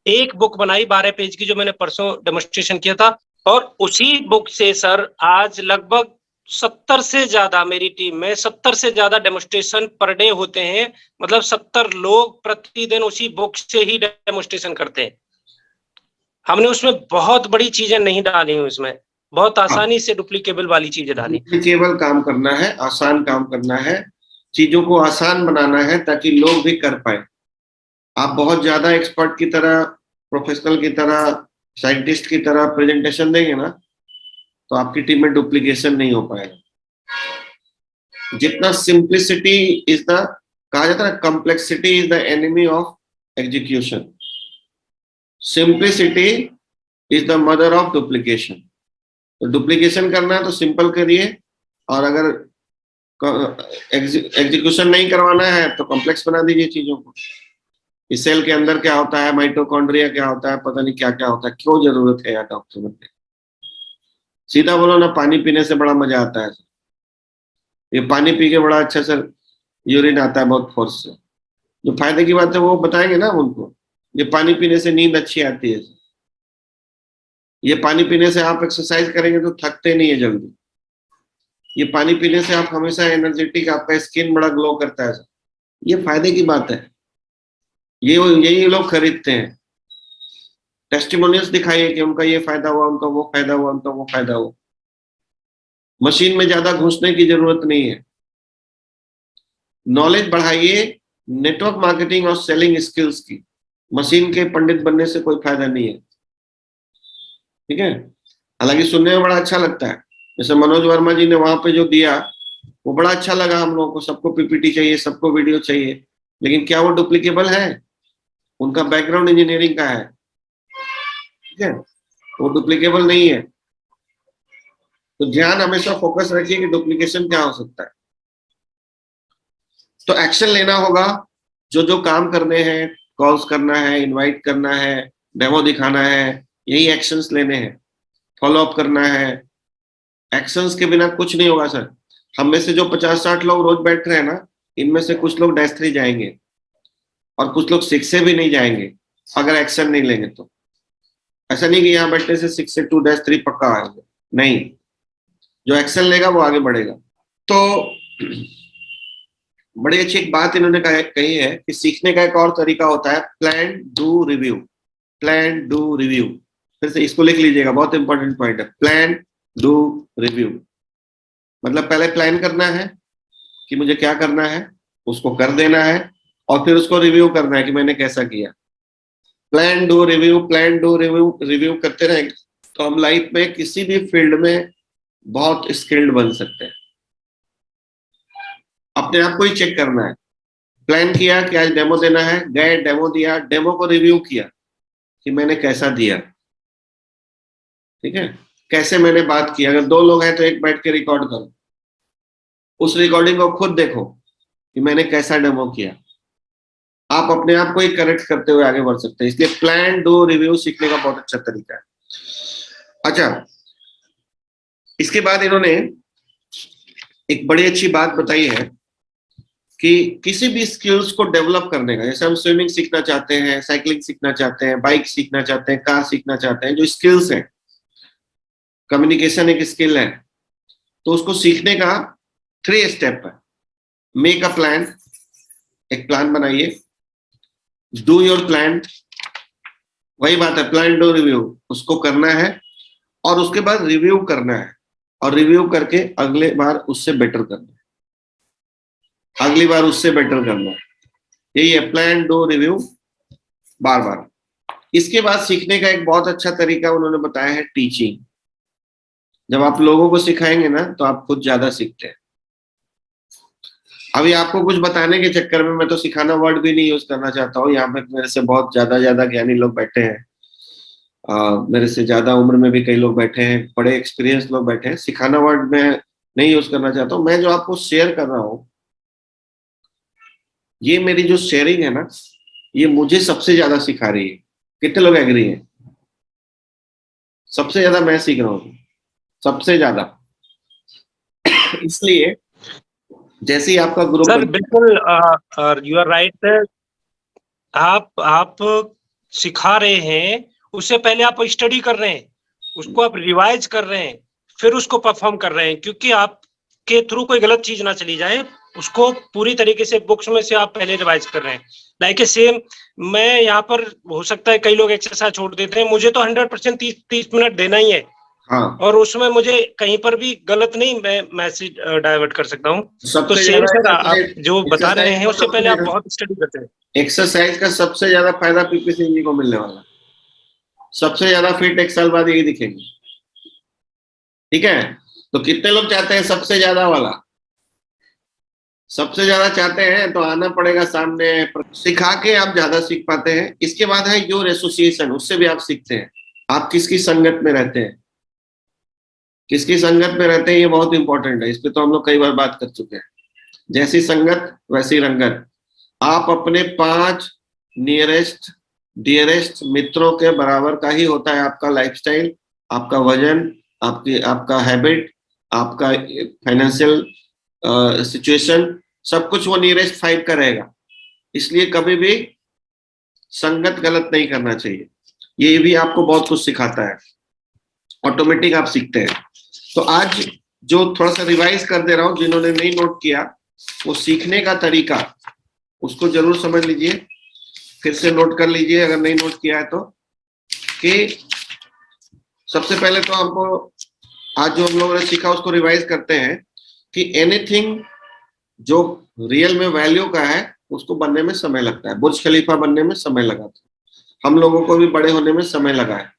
एक बुक बनाई 12 पेज की, जो मैंने परसों डेमोन्स्ट्रेशन किया था, और उसी बुक से सर आज लगभग 70 से ज्यादा, मेरी टीम में 70 से ज्यादा डेमोन्स्ट्रेशन पर डे होते हैं। मतलब 70 लोग प्रतिदिन उसी बुक से ही डेमोन्स्ट्रेशन करते हैं। हमने उसमें बहुत बड़ी चीजें नहीं डाली हुई, उसमें बहुत आसानी से डुप्लीकेबल वाली चीजें डाली। डुप्लीकेबल काम करना है, आसान काम करना है, चीजों को आसान बनाना है ताकि लोग भी कर पाए। आप बहुत ज्यादा एक्सपर्ट की तरह, प्रोफेशनल की तरह, साइंटिस्ट की तरह प्रेजेंटेशन देंगे ना, तो आपकी टीम में डुप्लीकेशन नहीं हो पाएगा। जितना सिंप्लिसिटी इज द, कहा जाता है complexity is the enemy of execution, simplicity is the mother of duplication. तो डुप्लीकेशन करना है तो सिंपल करिए, और अगर एग्जीक्यूशन नहीं करवाना है तो कॉम्प्लेक्स बना दीजिए चीजों को। इस सेल के अंदर क्या होता है, माइटोकॉन्ड्रिया क्या होता है, पता नहीं क्या क्या होता है, क्यों जरूरत है यार डॉक्टर बनने? सीधा बोलो ना, पानी पीने से बड़ा मजा आता है। ये पानी पी के बड़ा अच्छा सर यूरिन आता है बहुत फोर्स से, जो फायदे की बात है वो बताएंगे ना उनको। ये पानी पीने से नींद अच्छी आती है, ये पानी पीने से आप एक्सरसाइज करेंगे तो थकते नहीं है जल्दी, ये पानी पीने से आप हमेशा एनर्जेटिक, आपका स्किन बड़ा ग्लो करता है सर। ये फायदे की बात है, ये यही लोग खरीदते हैं। टेस्टिमोनियल्स दिखाइए कि उनका ये फायदा हुआ, उनका वो फायदा हुआ, उनका वो फायदा हुआ। मशीन में ज्यादा घुसने की जरूरत नहीं है। नॉलेज बढ़ाइए नेटवर्क मार्केटिंग और सेलिंग स्किल्स की। मशीन के पंडित बनने से कोई फायदा नहीं है, ठीक है। हालांकि सुनने में बड़ा अच्छा लगता है, जैसे मनोज वर्मा जी ने वहां पे जो दिया वो बड़ा अच्छा लगा हम लोगों को। सबको पीपीटी चाहिए, सबको वीडियो चाहिए, लेकिन क्या वो डुप्लीकेबल है? उनका बैकग्राउंड इंजीनियरिंग का है, ठीक है, वो डुप्लीकेबल नहीं है। तो ध्यान हमेशा फोकस रखिए कि डुप्लीकेशन क्या हो सकता है। तो एक्शन लेना होगा, जो जो काम करने हैं, कॉल्स करना है, इनवाइट करना है, डेमो दिखाना है, यही एक्शंस लेने हैं, फॉलो अप करना है। एक्शंस के बिना कुछ नहीं होगा सर। हम में से जो 50-60 लोग रोज बैठ रहे हैं ना, इनमें से कुछ लोग -3 जाएंगे और कुछ लोग 6 से भी नहीं जाएंगे अगर एक्शन नहीं लेंगे तो। ऐसा नहीं कि यहाँ बैठने से 6 से 2-3 पक्का आएंगे, नहीं। जो एक्शन लेगा वो आगे बढ़ेगा। तो बड़ी अच्छी एक बात इन्होंने कही है कि सीखने का एक और तरीका होता है, plan do review. Plan do review, फिर से इसको लिख लीजिएगा, बहुत इंपॉर्टेंट पॉइंट है। प्लान डू रिव्यू मतलब पहले प्लान करना है कि मुझे क्या करना है, उसको कर देना है, और फिर उसको रिव्यू करना है कि मैंने कैसा किया। Plan do review, plan do review, review करते रहेंगे तो हम लाइफ में किसी भी फील्ड में बहुत स्किल्ड बन सकते हैं। अपने आप को ही चेक करना है। प्लान किया कि आज डेमो देना है, गए डेमो दिया, डेमो को रिव्यू किया कि मैंने कैसा दिया, ठीक है, कैसे मैंने बात की। अगर 2 लोग हैं तो एक बैठ के रिकॉर्ड करो, उस रिकॉर्डिंग को खुद देखो कि मैंने कैसा डेमो किया। आप अपने आप को ही करेक्ट करते हुए आगे बढ़ सकते हैं। इसलिए प्लान डू रिव्यू सीखने का बहुत अच्छा तरीका है। अच्छा, इसके बाद इन्होंने एक बड़ी अच्छी बात बताई है कि किसी भी स्किल्स को डेवलप करने का, जैसे हम स्विमिंग सीखना चाहते हैं, साइकिलिंग सीखना चाहते हैं, बाइक सीखना चाहते हैं, कार सीखना चाहते हैं, जो स्किल्स हैं, कम्युनिकेशन एक स्किल है, तो उसको सीखने का 3 स्टेप है। मेक अ प्लान, एक प्लान बनाइए। डू योर प्लान, वही बात है, प्लान डू रिव्यू, उसको करना है और उसके बाद रिव्यू करना है, और रिव्यू करके अगले बार उससे बेटर करना है, अगली बार उससे बेटर करना है। यही है प्लान डू रिव्यू, बार बार। इसके बाद सीखने का एक बहुत अच्छा तरीका उन्होंने बताया है, टीचिंग। जब आप लोगों को सिखाएंगे ना तो आप खुद ज्यादा सीखते हैं। अभी आपको कुछ बताने के चक्कर में मैं तो सिखाना वर्ड भी नहीं यूज करना चाहता हूँ। यहाँ पे मेरे से बहुत ज्यादा ज्ञानी लोग बैठे हैं, मेरे से ज्यादा उम्र में भी कई लोग बैठे हैं, बड़े एक्सपीरियंस लोग बैठे हैं। सिखाना वर्ड मैं नहीं यूज करना चाहता हूँ। मैं जो आपको शेयर कर रहा हूँ, ये मेरी जो शेयरिंग है ना, ये मुझे सबसे ज्यादा सिखा रही है। कितने लोग एग्री हैं? सबसे ज्यादा मैं सीख रहा हूँ, सबसे ज्यादा। इसलिए जैसे ही आपका ग्रुप सर बिल्कुल यू आर राइट। आप सिखा रहे हैं, उससे पहले आप स्टडी कर रहे हैं, उसको आप रिवाइज कर रहे हैं, फिर उसको परफॉर्म कर रहे हैं, क्योंकि आपके थ्रू कोई गलत चीज ना चली जाए, उसको पूरी तरीके से बुक्स में से आप पहले रिवाइज कर रहे हैं। लाइक ए सेम, मैं यहाँ पर, हो सकता है कई लोग एक्सरसाइज छोड़ देते हैं, मुझे तो 100% 30 मिनट देना ही है। हाँ, और उसमें मुझे कहीं पर भी गलत नहीं मैं मैसेज डाइवर्ट कर सकता हूँ। तो सबसे सेम ज्यादा सर, आप जो बता रहे हैं उससे पहले आप एक्सरसाइज बहुत स्टडी करते हैं। एक्सरसाइज का सबसे ज्यादा फायदा पीपी सिंह जी को मिलने वाला है। सबसे ज्यादा फिट 1 साल बाद यही दिखेंगे, ठीक है। तो कितने लोग चाहते हैं सबसे ज्यादा वाला? सबसे ज्यादा चाहते हैं तो आना पड़ेगा सामने, सिखा के आप ज्यादा सीख पाते हैं। इसके बाद है योर एसोसिएशन, उससे भी आप सीखते हैं। आप किसकी संगत में रहते हैं, किसकी संगत में रहते हैं, ये बहुत इंपॉर्टेंट है। इस पे तो हम लोग कई बार बात कर चुके हैं। जैसी संगत वैसी रंगत। आप अपने 5 नियरेस्ट डियरेस्ट मित्रों के बराबर का ही होता है आपका लाइफस्टाइल, आपका वजन, आपका हैबिट, आपका फाइनेंशियल सिचुएशन, सब कुछ वो नियरेस्ट 5 का रहेगा। इसलिए कभी भी संगत गलत नहीं करना चाहिए। ये भी आपको बहुत कुछ सिखाता है, ऑटोमेटिक आप सीखते हैं। तो आज जो थोड़ा सा रिवाइज कर दे रहा हूं, जिन्होंने नहीं नोट किया, वो सीखने का तरीका उसको जरूर समझ लीजिए, फिर से नोट कर लीजिए अगर नहीं नोट किया है तो। कि सबसे पहले तो हमको आज जो हम लोगों ने सीखा उसको रिवाइज करते हैं कि एनीथिंग जो रियल में वैल्यू का है उसको बनने में समय लगता है। बुर्ज खलीफा बनने में समय लगा था, हम लोगों को भी बड़े होने में समय लगा है।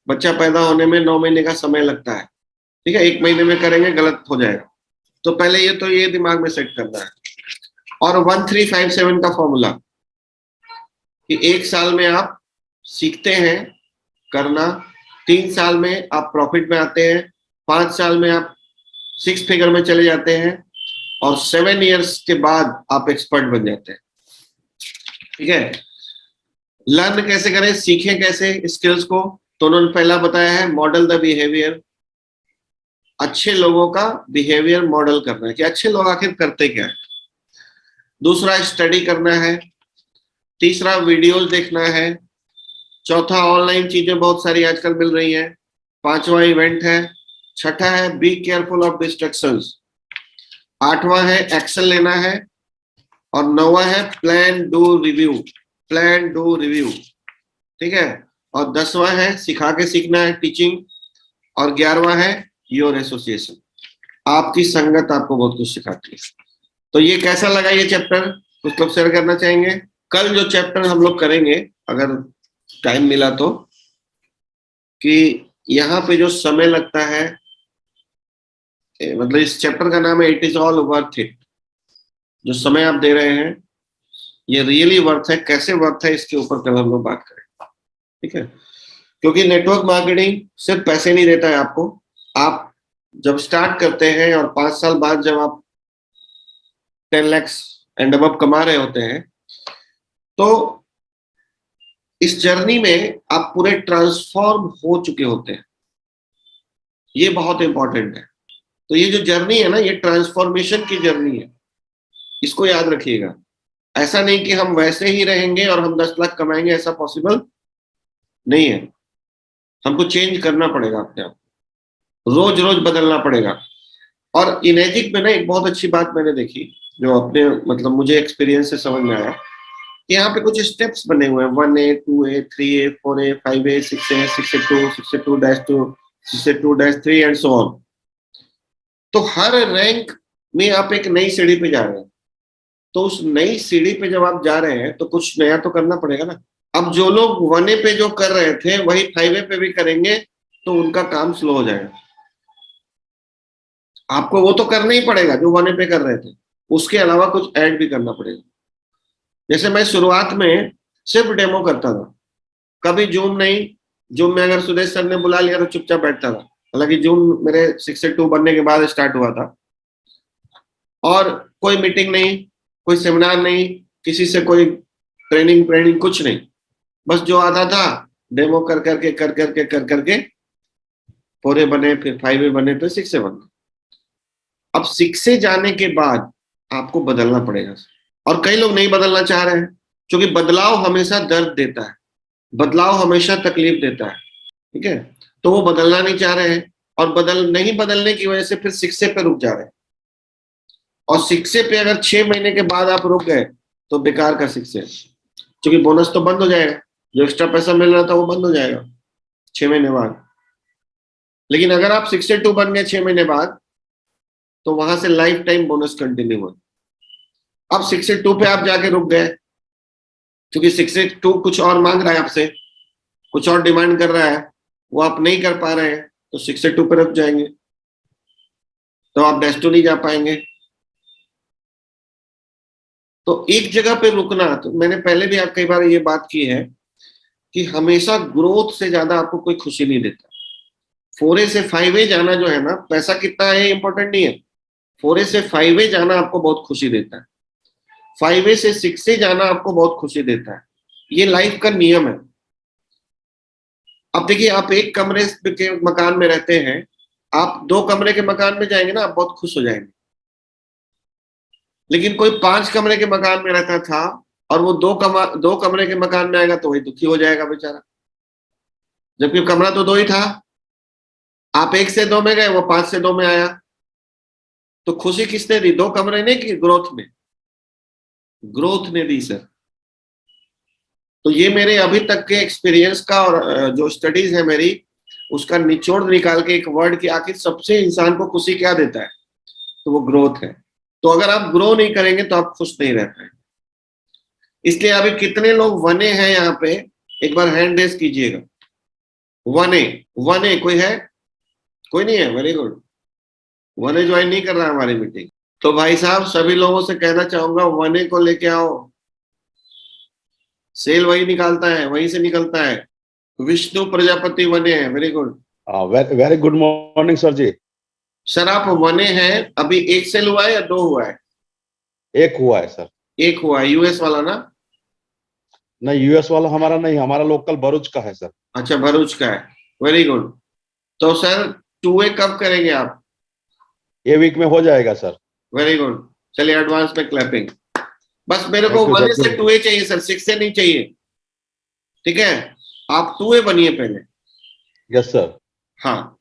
बच्चा पैदा होने में 9 महीने का समय लगता है, ठीक है, 1 महीने में करेंगे गलत हो जाएगा। तो पहले ये दिमाग में सेट करना है। और 1357 का फॉर्मूला कि 1 साल में आप सीखते हैं करना, 3 साल में आप प्रॉफिट में आते हैं, 5 साल में आप 6 फिगर में चले जाते हैं, और 7 इयर्स के बाद आप एक्सपर्ट बन जाते हैं। ठीक है, लर्न कैसे करें, सीखें कैसे स्किल्स को, तो उन्होंने पहला बताया है मॉडल द बिहेवियर। अच्छे लोगों का बिहेवियर मॉडल करना है कि अच्छे लोग आखिर करते क्या है। दूसरा स्टडी करना है, तीसरा वीडियोस देखना है, चौथा ऑनलाइन चीजें बहुत सारी आजकल मिल रही हैं, पांचवा इवेंट है, छठा है बी केयरफुल ऑफ डिस्ट्रक्शंस, आठवां है एक्शन लेना है, और नौवां है plan do review, plan do review. ठीक है, और 10वां है सिखा के सीखना है, टीचिंग, और 11वां है योर एसोसिएशन, आपकी संगत आपको बहुत कुछ सिखाती है। तो ये कैसा लगा ये चैप्टर, कुछ लोग शेयर करना चाहेंगे? कल जो चैप्टर हम लोग करेंगे अगर टाइम मिला तो, कि यहाँ पे जो समय लगता है, मतलब इस चैप्टर का नाम है it is all worth it. जो समय आप दे रहे हैं ये रियली वर्थ है, कैसे वर्थ है इसके ऊपर कल हम लोग बात करेंगे। ठीक है, क्योंकि नेटवर्क मार्केटिंग सिर्फ पैसे नहीं देता है आपको। आप जब स्टार्ट करते हैं और 5 साल बाद जब आप 10 लाख एंड अबव कमा रहे होते हैं, तो इस जर्नी में आप पूरे ट्रांसफॉर्म हो चुके होते हैं। ये बहुत इंपॉर्टेंट है। तो ये जो जर्नी है ना, ये ट्रांसफॉर्मेशन की जर्नी है, इसको याद रखिएगा। ऐसा नहीं कि हम वैसे ही रहेंगे और हम 10 लाख कमाएंगे, ऐसा पॉसिबल नहीं है। हमको चेंज करना पड़ेगा अपने आप, रोज रोज बदलना पड़ेगा। और इनेजिक में ना एक बहुत अच्छी बात मैंने देखी, जो अपने मतलब मुझे एक्सपीरियंस से समझ में आया कि यहाँ पे कुछ स्टेप्स बने हुए हैं, 1A 2A 3A 4A 5A 6A 6A2 6A2-2 6A2-3 and so on. तो हर रैंक में आप एक नई सीढ़ी पे जा रहे हैं, तो उस नई सीढ़ी पे जब आप जा रहे हैं तो कुछ नया तो करना पड़ेगा ना। अब जो लोग 1A पे जो कर रहे थे वही 5A पे भी करेंगे तो उनका काम स्लो हो जाएगा। आपको वो तो करना ही पड़ेगा जो 1A पे कर रहे थे, उसके अलावा कुछ ऐड भी करना पड़ेगा। जैसे मैं शुरुआत में सिर्फ डेमो करता था, कभी जूम नहीं, जूम में अगर सुदेश सर ने बुला लिया तो चुपचाप बैठता था। हालांकि जूम मेरे 6A2 बनने के बाद स्टार्ट हुआ था, और कोई मीटिंग नहीं, कोई सेमिनार नहीं, किसी से कोई ट्रेनिंग कुछ नहीं, बस जो आता था डेमो कर करके 4A बने, फिर 5A बने, फिर 6A बने। अब 6A जाने के बाद आपको बदलना पड़ेगा, और कई लोग नहीं बदलना चाह रहे हैं, क्योंकि बदलाव हमेशा दर्द देता है, बदलाव हमेशा तकलीफ देता है। ठीक है, तो वो बदलना नहीं चाह रहे हैं, और नहीं बदलने की वजह से फिर 6A पे रुक जा रहे हैं। और 6A पे अगर 6 महीने के बाद आप रुक गए तो बेकार का 6A, क्योंकि बोनस तो बंद हो जाएगा, जो एक्स्ट्रा पैसा मिल रहा था वो बंद हो जाएगा 6 महीने बाद। लेकिन अगर आप 6A2 बन गए 6 महीने बाद, तो वहां से लाइफ टाइम बोनस कंटिन्यू हो। अब 6A2 पे आप जाके रुक गए, क्योंकि 6A2 कुछ और मांग रहा है आपसे, कुछ और डिमांड कर रहा है, वो आप नहीं कर पा रहे हैं, तो 6A2 पे रुक जाएंगे, तो आप डेस्टो नहीं जा पाएंगे। तो एक जगह पे रुकना, तो मैंने पहले भी आप कई बार ये बात की है कि हमेशा ग्रोथ से ज्यादा आपको कोई खुशी नहीं देता। 4A से 5A जाना जो है ना, पैसा कितना है इंपॉर्टेंट नहीं है, 4A से 5A जाना आपको बहुत खुशी देता है, 5A से 6A जाना आपको बहुत खुशी देता है। ये लाइफ का नियम है। अब देखिए, आप एक कमरे के मकान में रहते हैं, आप 2 कमरे के मकान में जाएंगे ना, आप बहुत खुश हो जाएंगे। लेकिन कोई 5 कमरे के मकान में रहता था और वो 2 कमरे के मकान में आएगा तो वही दुखी हो जाएगा बेचारा, जबकि कमरा तो 2 ही था। आप 1 से 2 में गए, वो 5 से 2 में आया, तो खुशी किसने दी? 2 कमरे ने कि ग्रोथ में? ग्रोथ ने दी सर। तो ये मेरे अभी तक के एक्सपीरियंस का, और जो स्टडीज है मेरी, उसका निचोड़ निकाल के एक वर्ड की आखिर सबसे इंसान को खुशी क्या देता है, तो वो ग्रोथ है। तो अगर आप ग्रो नहीं करेंगे तो आप खुश नहीं रह पाएंगे। इसलिए अभी कितने लोग वने हैं यहाँ पे, एक बार हैंड रेस कीजिएगा। वने, वने कोई है? कोई नहीं है, वेरी गुड। वने ज्वाइन नहीं कर रहा है हमारी मीटिंग। तो भाई साहब सभी लोगों से कहना चाहूंगा वने को लेके आओ, सेल वही निकालता है, वहीं से निकलता है। विष्णु प्रजापति वने है, very good. Very good morning sir जी। सर आप वने हैं, अभी एक सेल हुआ है या दो हुआ है? एक हुआ है सर। एक हुआ है, यूएस वाला ना? नहीं, यूएस वाला हमारा नहीं, हमारा लोकल भरूच का है सर। अच्छा, भरूच का है, वेरी गुड। तो सर 2A कब करेंगे आप? ये वीक में हो जाएगा सर। वेरी गुड, चलिए एडवांस में क्लैपिंग। बस मेरे को Thank you, 1A sir. से 2A चाहिए सर, 6 से नहीं चाहिए, ठीक है? आप 2A बनिए पहले। Yes sir. हाँ,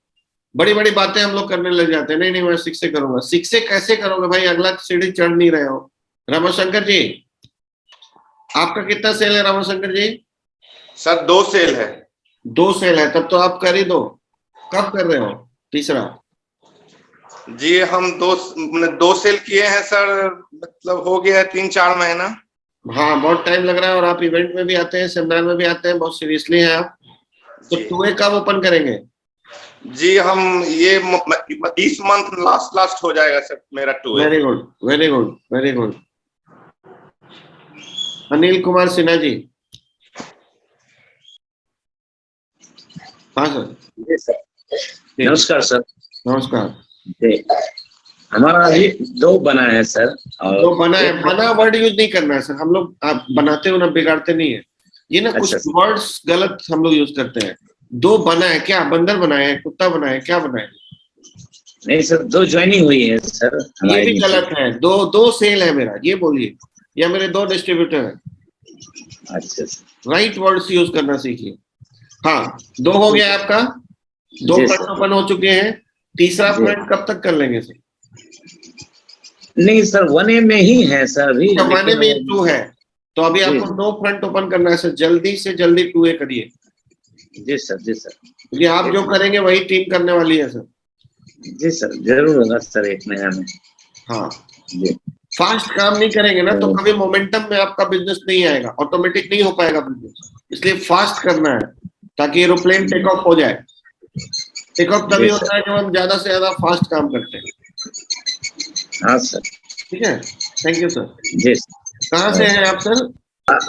बड़ी बड़ी बातें हम लोग करने लग जाते हैं, नहीं नहीं मैं 6 से करूंगा। 6 से कैसे करोगे भाई, अगला सीढ़ी चढ़ नहीं रहे हो। रामाशंकर जी, आपका कितना सेल है रामाशंकर जी? सर 2 सेल है। 2 सेल है, तब तो आप कर ही दो। कब कर रहे हो तीसरा? जी हम 2 सेल किए हैं सर, मतलब हो गया 3-4 महीना। हाँ, बहुत टाइम लग रहा है, और आप इवेंट में भी आते हैं, सेमिनार में भी आते हैं, बहुत सीरियसली हैं आप। तो जी। 2A कब ओपन करेंगे? जी हम ये इस मंथ लास्ट हो जाएगा सर मेरा 2A। Very good, very good, very good. Anil Kumar Sinha ji. हाँ सर। जी सर, नमस्कार सर। नमस्कार। जी, हमारा अभी 2 बना है सर। और तो बना है, बना वर्ड यूज नहीं करना है सर, हम लोग आप बनाते हो ना, बिगाड़ते नहीं है ये ना। कुछ अच्छा। वर्ड्स गलत हम लोग यूज करते हैं। 2 बना है, क्या बंदर बनाए है, कुत्ता बनाए, क्या बनाए? नहीं सर, 2 ज्वाइनिंग हुई है सर ये हमारे भी नीचे। गलत है। 2 सेल है मेरा, ये बोलिए, या मेरे 2 डिस्ट्रीब्यूटर है। अच्छा सर। राइट वर्ड्स यूज करना सीखिए। हाँ, 2 हो गया आपका, 2 जी फ्रंट सर। ओपन हो चुके हैं। तीसरा जी। फ्रंट कब तक कर लेंगे सर? नहीं सर, 1A में ही है सर अभी, जमाने में लेकिन 2 है, तो अभी जी। आपको 2 फ्रंट ओपन करना है सर, जल्दी से जल्दी 2A करिए, जी सर। जी सर। क्योंकि आप जो करेंगे वही टीम करने वाली है सर। जी सर, जरूर होगा सर 1 महीना में। हाँ, जी। फास्ट काम नहीं करेंगे ना तो कभी मोमेंटम में आपका बिजनेस नहीं आएगा, ऑटोमेटिक नहीं हो पाएगा बिजनेस। इसलिए फास्ट करना है ताकि एरोप्लेन टेक ऑफ हो जाए। टेक ऑफ तभी जी होता सर। है जब हम ज्यादा से ज्यादा फास्ट काम करते हैं। हाँ सर। ठीक है, थैंक यू सर। जी। कहाँ से हैं आप सर?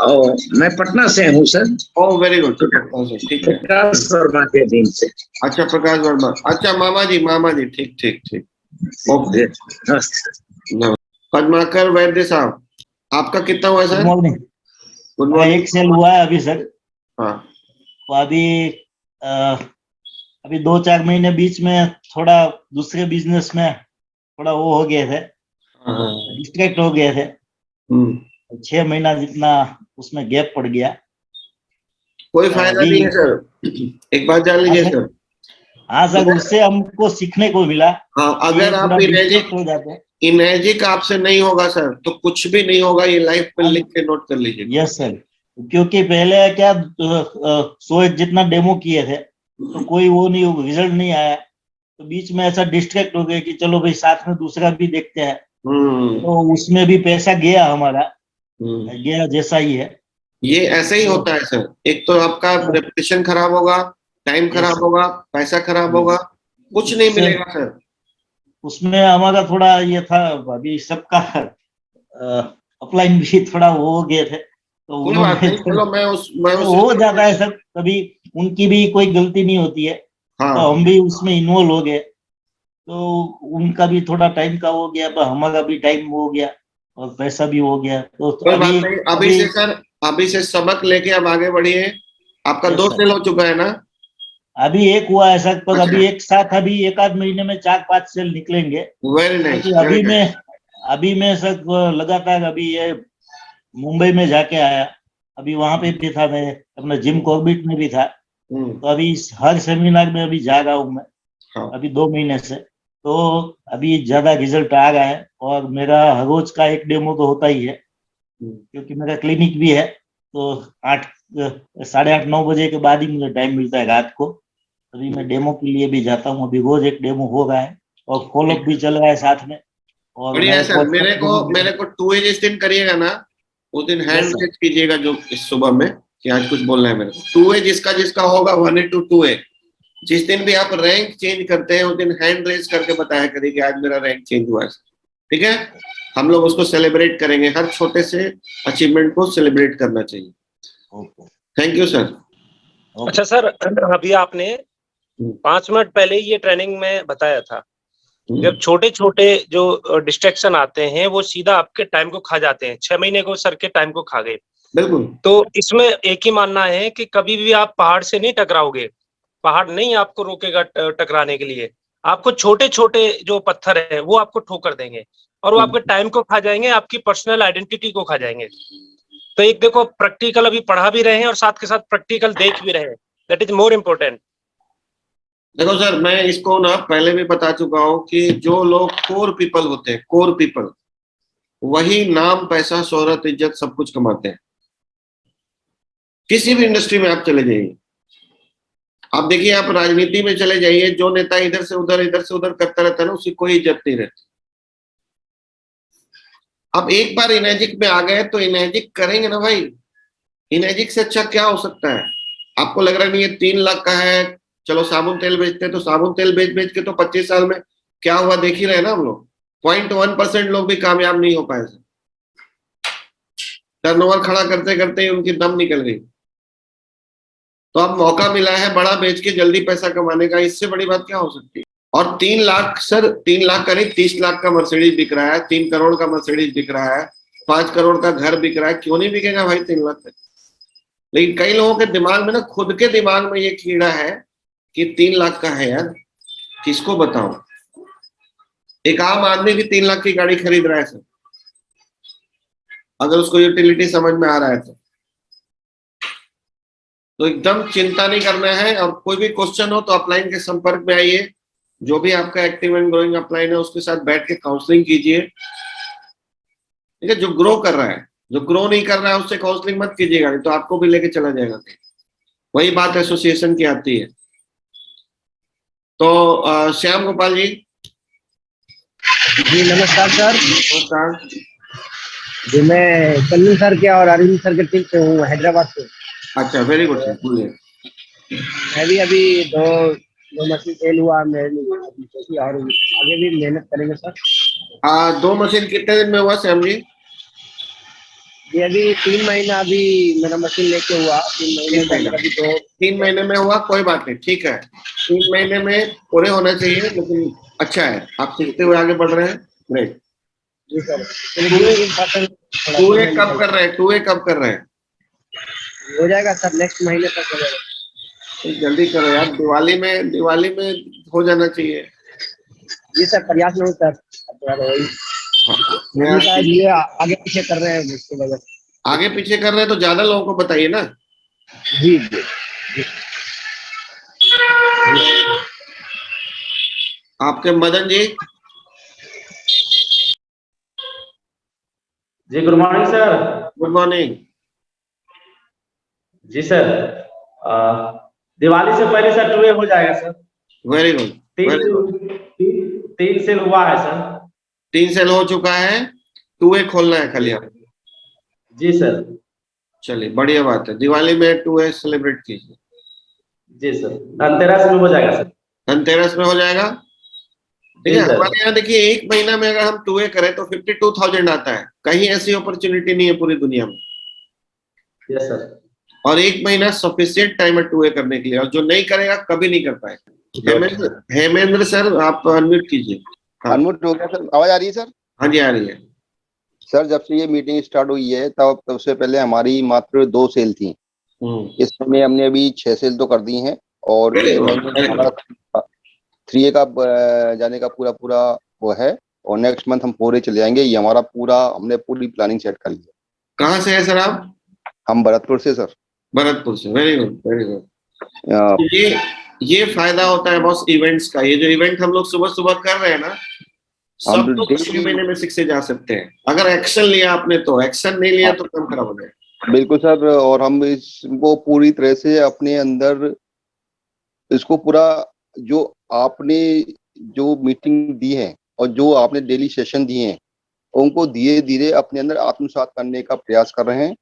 और मैं पटना से हूँ सर। ओह वेरी गुड, ठीक है। प्रकाश वर्मा के दिन से। अच्छा, प्रकाश वर्मा, अच्छा मामा जी, मामा जी, ठीक ठीक ठीक। ओके, नमस्कार। पद्माकर वैद्य साहब, आपका कितना हुआ है गुड सर? मॉर्निंग। गुड मेरा मॉर्निंग। 1 सेल हुआ है अभी सर। हाँ, तो अभी 2-4 महीने बीच में थोड़ा दूसरे बिजनेस में थोड़ा वो हो गए थे, हाँ, डिस्ट्रैक्ट हो गए थे। 6 महीना जितना उसमें गैप पड़ गया। कोई तो फायदा अभी नहीं है सर, एक बात जान लीजिए सर। हाँ सर, उससे हमको सीखने को मिला हाँ, कि अगर आप थोड़ा डिस्ट्रैक्ट हो जाते हैं। इनर्जिक आपसे नहीं होगा सर तो कुछ भी नहीं होगा, ये लाइफ में लिख के नोट कर लीजिए। यस सर, क्योंकि पहले क्या 100 जितना डेमो किए थे तो कोई वो नहीं, रिजल्ट नहीं आया। तो बीच में ऐसा डिस्ट्रैक्ट हो गया कि चलो भाई साथ में दूसरा भी देखते हैं। तो उसमें भी पैसा गया हमारा, गया जैसा ही है। ये ऐसे ही होता है सर, एक तो आपका रेपुटेशन खराब होगा, टाइम खराब होगा, पैसा खराब होगा, कुछ नहीं मिलेगा सर। उसमें हमारा थोड़ा ये था, अभी सबका अपलाइन भी थोड़ा वो हो गए थे, तो कोई बात उन्होंने नहीं, चलो मैं उस हो जाता है सर, कभी उनकी भी कोई गलती नहीं होती है। हाँ, तो हम भी उसमें इन्वॉल्व हो गए, तो उनका भी थोड़ा टाइम का हो गया, पर हमारा भी टाइम हो गया और पैसा भी हो गया। तो कोई बात नहीं, अभी से सर, अभी से सबक लेके अब आगे बढ़िए। आपका 2 सेल हो चुका है ना? अभी 1 हुआ है सर, पर अच्छा। अभी एक साथ अभी 1-8 महीने में 4-5 सेल निकलेंगे। Very nice. क्योंकि अभी मैं सर लगातार अभी ये मुंबई में जाके आया, अभी वहां पे भी था, मैं अपने जिम कॉर्बेट में भी था। तो अभी हर सेमिनार में अभी जा रहा हूँ मैं। हाँ। अभी 2 महीने से, तो अभी ज्यादा रिजल्ट आ रहा है। और मेरा हर रोज का एक डेमो तो होता ही है, क्योंकि मेरा क्लिनिक भी है। तो 8, 8:30, 9 बजे के बाद ही मुझे टाइम मिलता है रात को। अभी मैं डेमो के लिए भी जाता हूँ, अभी रोज एक डेमो हो रहा है और फॉलोअप भी चल रहा है साथ में। और बढ़िया है सर। मेरे मैं को 2A जिस दिन करिएगा ना, उस दिन हैंड Yes, sir. रेज कीजिएगा, जो इस सुबह में, कि आज कुछ बोलना है मेरे को। 2A जिसका जिसका होगा 1 into 2A, जिस दिन भी आप रैंक चेंज करते हैं उस दिन हैंड रेज करके बताया करिए कि आज मेरा रैंक चेंज हुआ है, ठीक है। हम लोग उसको सेलिब्रेट करेंगे, हर छोटे से अचीवमेंट को सेलिब्रेट करना चाहिए। Okay. Thank you sir. अच्छा सर, अभी आपने 5 मिनट पहले ये ट्रेनिंग में बताया था, जब छोटे छोटे जो डिस्ट्रैक्शन आते हैं वो सीधा आपके टाइम को खा जाते हैं। 6 महीने को सर के टाइम को खा गए। बिल्कुल। तो इसमें एक ही मानना है कि कभी भी आप पहाड़ से नहीं टकराओगे, पहाड़ नहीं आपको रोकेगा टकराने के लिए। आपको छोटे छोटे जो पत्थर है वो आपको ठोकर देंगे और वो आपके टाइम को खा जाएंगे, आपकी पर्सनल आइडेंटिटी को खा जाएंगे। तो एक देखो, प्रैक्टिकल अभी पढ़ा भी रहे हैं और साथ के साथ प्रैक्टिकल देख भी रहे हैं, दैट इज मोर इम्पोर्टेंट। देखो सर, मैं इसको ना पहले भी बता चुका हूं कि जो लोग कोर पीपल होते हैं, कोर पीपल, वही नाम, पैसा, शोहरत, इज्जत सब कुछ कमाते हैं। किसी भी इंडस्ट्री में आप चले जाइए, आप देखिए, आप राजनीति में चले जाइए, जो नेता इधर से उधर करता रहता है ना, उसकी कोई इज्जत नहीं रहती। अब एक बार इनएजिक में आ गए तो इनएजिक करेंगे ना भाई। इनएजिक से अच्छा क्या हो सकता है? आपको लग रहा नहीं है 3 लाख का है, चलो साबुन तेल बेचते हैं, तो साबुन तेल बेच बेच के तो 25 साल में क्या हुआ देख ही रहे ना हम लोग। 0.1% लोग भी कामयाब नहीं हो पाए। टर्नओवर खड़ा करते करते ही उनकी दम निकल गई। तो अब मौका मिला है बड़ा बेच के जल्दी पैसा कमाने का, इससे बड़ी बात क्या हो सकती है? और 3 लाख सर, 3 लाख का नहीं, 30 लाख का मर्सिडीज बिक रहा है, 3 करोड़ का मर्सिडीज बिक रहा है, 5 करोड़ का घर बिक रहा है, क्यों नहीं बिकेगा भाई 3 लाख तक? लेकिन कई लोगों के दिमाग में ना, खुद के दिमाग में ये कीड़ा है कि 3 लाख का है यार, किसको बताऊं। एक आम आदमी भी 3 लाख की गाड़ी खरीद रहा है सर, अगर उसको यूटिलिटी समझ में आ रहा है तो एकदम चिंता नहीं करना है। और कोई भी क्वेश्चन हो तो अपलाइन के संपर्क में आइए, जो भी आपका एक्टिव एंड ग्रोइंग अपलाइन है उसके साथ बैठ के काउंसलिंग कीजिए, ठीक है। जो ग्रो कर रहा है, जो ग्रो नहीं कर रहा है उससे काउंसलिंग मत कीजिएगा, नहीं तो आपको भी लेके चला जाएगा। वही बात एसोसिएशन की आती है। तो श्याम गोपाल जी। जी नमस्कार सर। नमस्कार जी मैं कल्लू सर के और अरविंद सर के टीम से हूँ, हैदराबाद से। अच्छा, वेरी गुड सर, बोलिए। मैं भी अभी दो मशीन सेल हुआ मेरे और आगे भी मेहनत करेंगे सर। 2 मशीन कितने दिन में हुआ श्याम जी? ये अभी 3 महीना अभी मेरा मशीन लेके हुआ, 3 महीने के अंदर अभी 3 महीने में हुआ, कोई बात नहीं, ठीक है। 3 महीने में पूरे होना चाहिए, लेकिन अच्छा है, आप सीखते हुए आगे बढ़ रहे हैं, ग्रेट। जी सर। 2A कब कर रहे हैं? 2A कब कर रहे हैं? हो जाएगा सर, नेक्स्ट महीने तक हो जाएगा। तो जल्दी करो यार, दिवाली में हो जाना चाहिए। जी सर, प्रयास में हूँ सर। हाँ, शायद ये आगे पीछे कर रहे हैं उसकी वजह से। आगे पीछे कर रहे हैं तो ज्यादा लोगों को बताइए ना। जी जी। आपके मदन जी। जी good morning sir. Good morning. जी सर, दिवाली से पहले सर 2A हो जाएगा सर। Very good. 3 सेल हुआ है सर। 3 सेल हो चुका है, 2A खोलना है खाली आप। जी सर। चलिए, बढ़िया बात है, दिवाली में 2A सेलिब्रेट कीजिए। जी सर, धनतेरस में हो जाएगा सर। धनतेरस में हो जाएगा, ठीक जी है। सर। हमारे यहाँ देखिए, 1 महीना में अगर हम 2A करें तो 52,000 आता है। कहीं ऐसी अपॉर्चुनिटी नहीं है पूरी दुनिया में। Yes sir. और 1 महीना सफिशिएंट टाइम है 2A करने के लिए, और जो नहीं करेगा कभी नहीं कर पाएगा। हेमेंद्र सर, आप अनम्यूट कीजिए। हाँ। अनम्यूट हो गया सर, आवाज आ रही है सर? हाँ जी, आ रही है सर। जब से ये मीटिंग स्टार्ट हुई है तब से पहले हमारी मात्र 2 सेल थी। इस महीने हमने अभी 6 सेल तो कर दी हैं, और इस महीने हमारा 3A का जाने का पूरा वो है, और नेक्स्ट मंथ हम 4A चले जाएंगे। ये हमारा हमने पूरी प्लानिंग सेट कर ली है। कहाँ से है सर आप? हम भरतपुर से सर। भरतपुर से, वेरी गुड वेरी गुड। ये फायदा होता है बॉस इवेंट्स का। ये जो इवेंट हम लोग सुबह सुबह कर रहे हैं ना, सब लोग 6 महीने में सीख से जा सकते हैं, अगर एक्शन लिया आपने तो। एक्शन नहीं लिया तो काम खराब हो जाएगा। बिल्कुल सर, और हम इसको पूरी तरह से अपने अंदर इसको पूरा जो आपने जो मीटिंग दी है और जो आपने डेली सेशन दिए हैं उनको धीरे धीरे अपने अंदर आत्मसात करने का प्रयास कर रहे हैं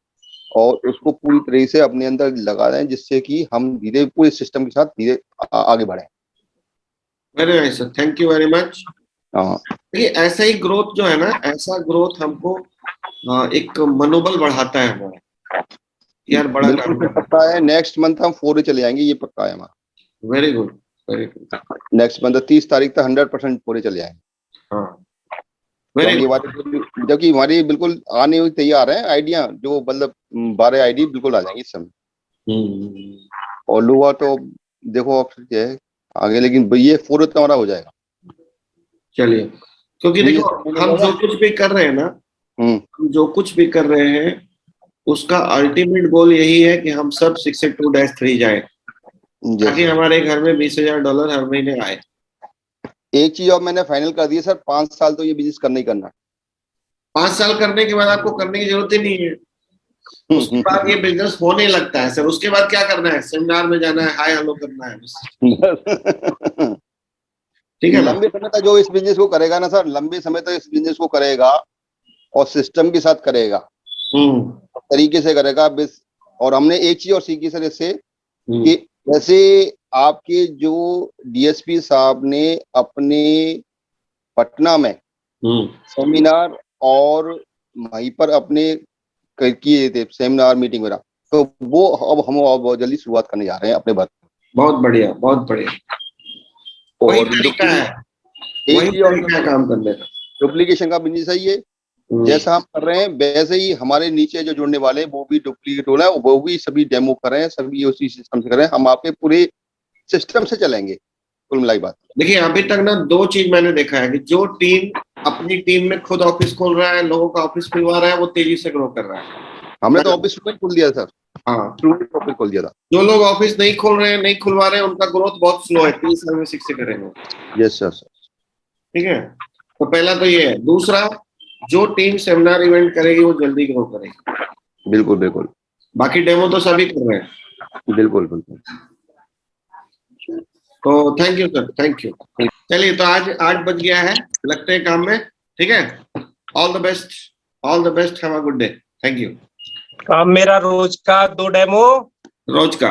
और उसको पूरी तरीके से अपने अंदर लगा रहे हैं, जिससे कि हम धीरे पूरे सिस्टम के साथ धीरे आगे बढ़े। Very nice sir, thank you very much. हाँ, देखिए ऐसा ही ग्रोथ जो है ना, ऐसा ग्रोथ हमको एक मनोबल बढ़ाता है हमारा, यार बड़ा काम बिल्कुल करना है। पक्का है। नेक्स्ट मंथ हम 4 चले जाएंगे, ये पक्का है हमारा। Very good, very good. Next month 30 तारीख तक 100% पूरे चले जाएंगे। हाँ, वेरी जबकि हमारी बिल्कुल आने हुई तैयार है आइडिया, जो मतलब 12 आईडी बिल्कुल आ जाएंगे इस समय। और लोग तो देखो ऑप्शन क्या है आगे, लेकिन ये 4 तो हमारा हो जाएगा। चलिए, क्योंकि देखो हम जो कुछ भी कर रहे हैं ना, हम जो कुछ भी कर रहे हैं उसका अल्टीमेट गोल यही है कि हम सब 682-3 जाए, ताकि हमारे घर में $20,000 हर महीने आए। एक चीज और मैंने फाइनल कर दी है सर, 5 साल तो ये बिजनेस करना ही करना है। 5 साल करने के बाद आपको करने की जरूरत ही नहीं है, उसके बाद ये बिजनेस होने लगता है सर। उसके बाद क्या करना है, सेमिनार में जाना है, हाय हेलो करना है बस। ठीक है ना? लंबे समय तक जो इस बिजनेस को करेगा ना सर, लंबे समय तक इस बिजनेस को करेगा और सिस्टम के साथ करेगा, तरीके से करेगा। और हमने एक चीज और सीखी सर इससे, कि जैसे आपके जो डीएसपी साहब ने अपने पटना में सेमिनार और वहीं पर अपने किए थे सेमिनार मीटिंग वगैरह, तो वो अब हम बहुत जल्दी शुरुआत करने जा रहे हैं अपने बात। बहुत बढ़िया, बहुत बढ़िया। वही तरीका है, वही तरीका है काम करने का। डुप्लीकेशन का बिजनेस है ये, जैसा हम कर रहे हैं वैसे ही हमारे नीचे जो जुड़ने वाले वो भी डुप्लीकेट हो रहा है, वो भी सभी डेमो कर रहे हैं, सभी उसी सिस्टम से कर रहे हैं। हम आपके पूरे सिस्टम से चलेंगे, कुल मिलाई बात। देखिए अभी तक ना 2 चीज मैंने देखा है कि जो टीम अपनी टीम में खुद ऑफिस खोल रहा है, लोगों का ऑफिस खुलवा रहा है, वो तेजी से ग्रो कर रहा है। हमने तो ऑफिस खोल दिया सर। हाँ, ऑफिस खोल दिया था। जो लोग ऑफिस नहीं खोल रहे हैं, नहीं खुलवा रहे हैं, उनका ग्रोथ बहुत स्लो है। 3 साल में 6 से करेंगे। Yes sir. ठीक है, तो पहला तो ये है। दूसरा, जो टीम सेमिनार इवेंट करेगी वो जल्दी ग्रो करेगी। बिल्कुल बिल्कुल। बाकी डेमो तो सभी कर रहे हैं। बिल्कुल बिल्कुल। तो thank you sir, thank you. चलिए, तो आज 8 बज गया है, लगते हैं काम में। ठीक है, all the best, all the best, have a good day. Thank you. अब मेरा रोज का 2 डेमो रोज का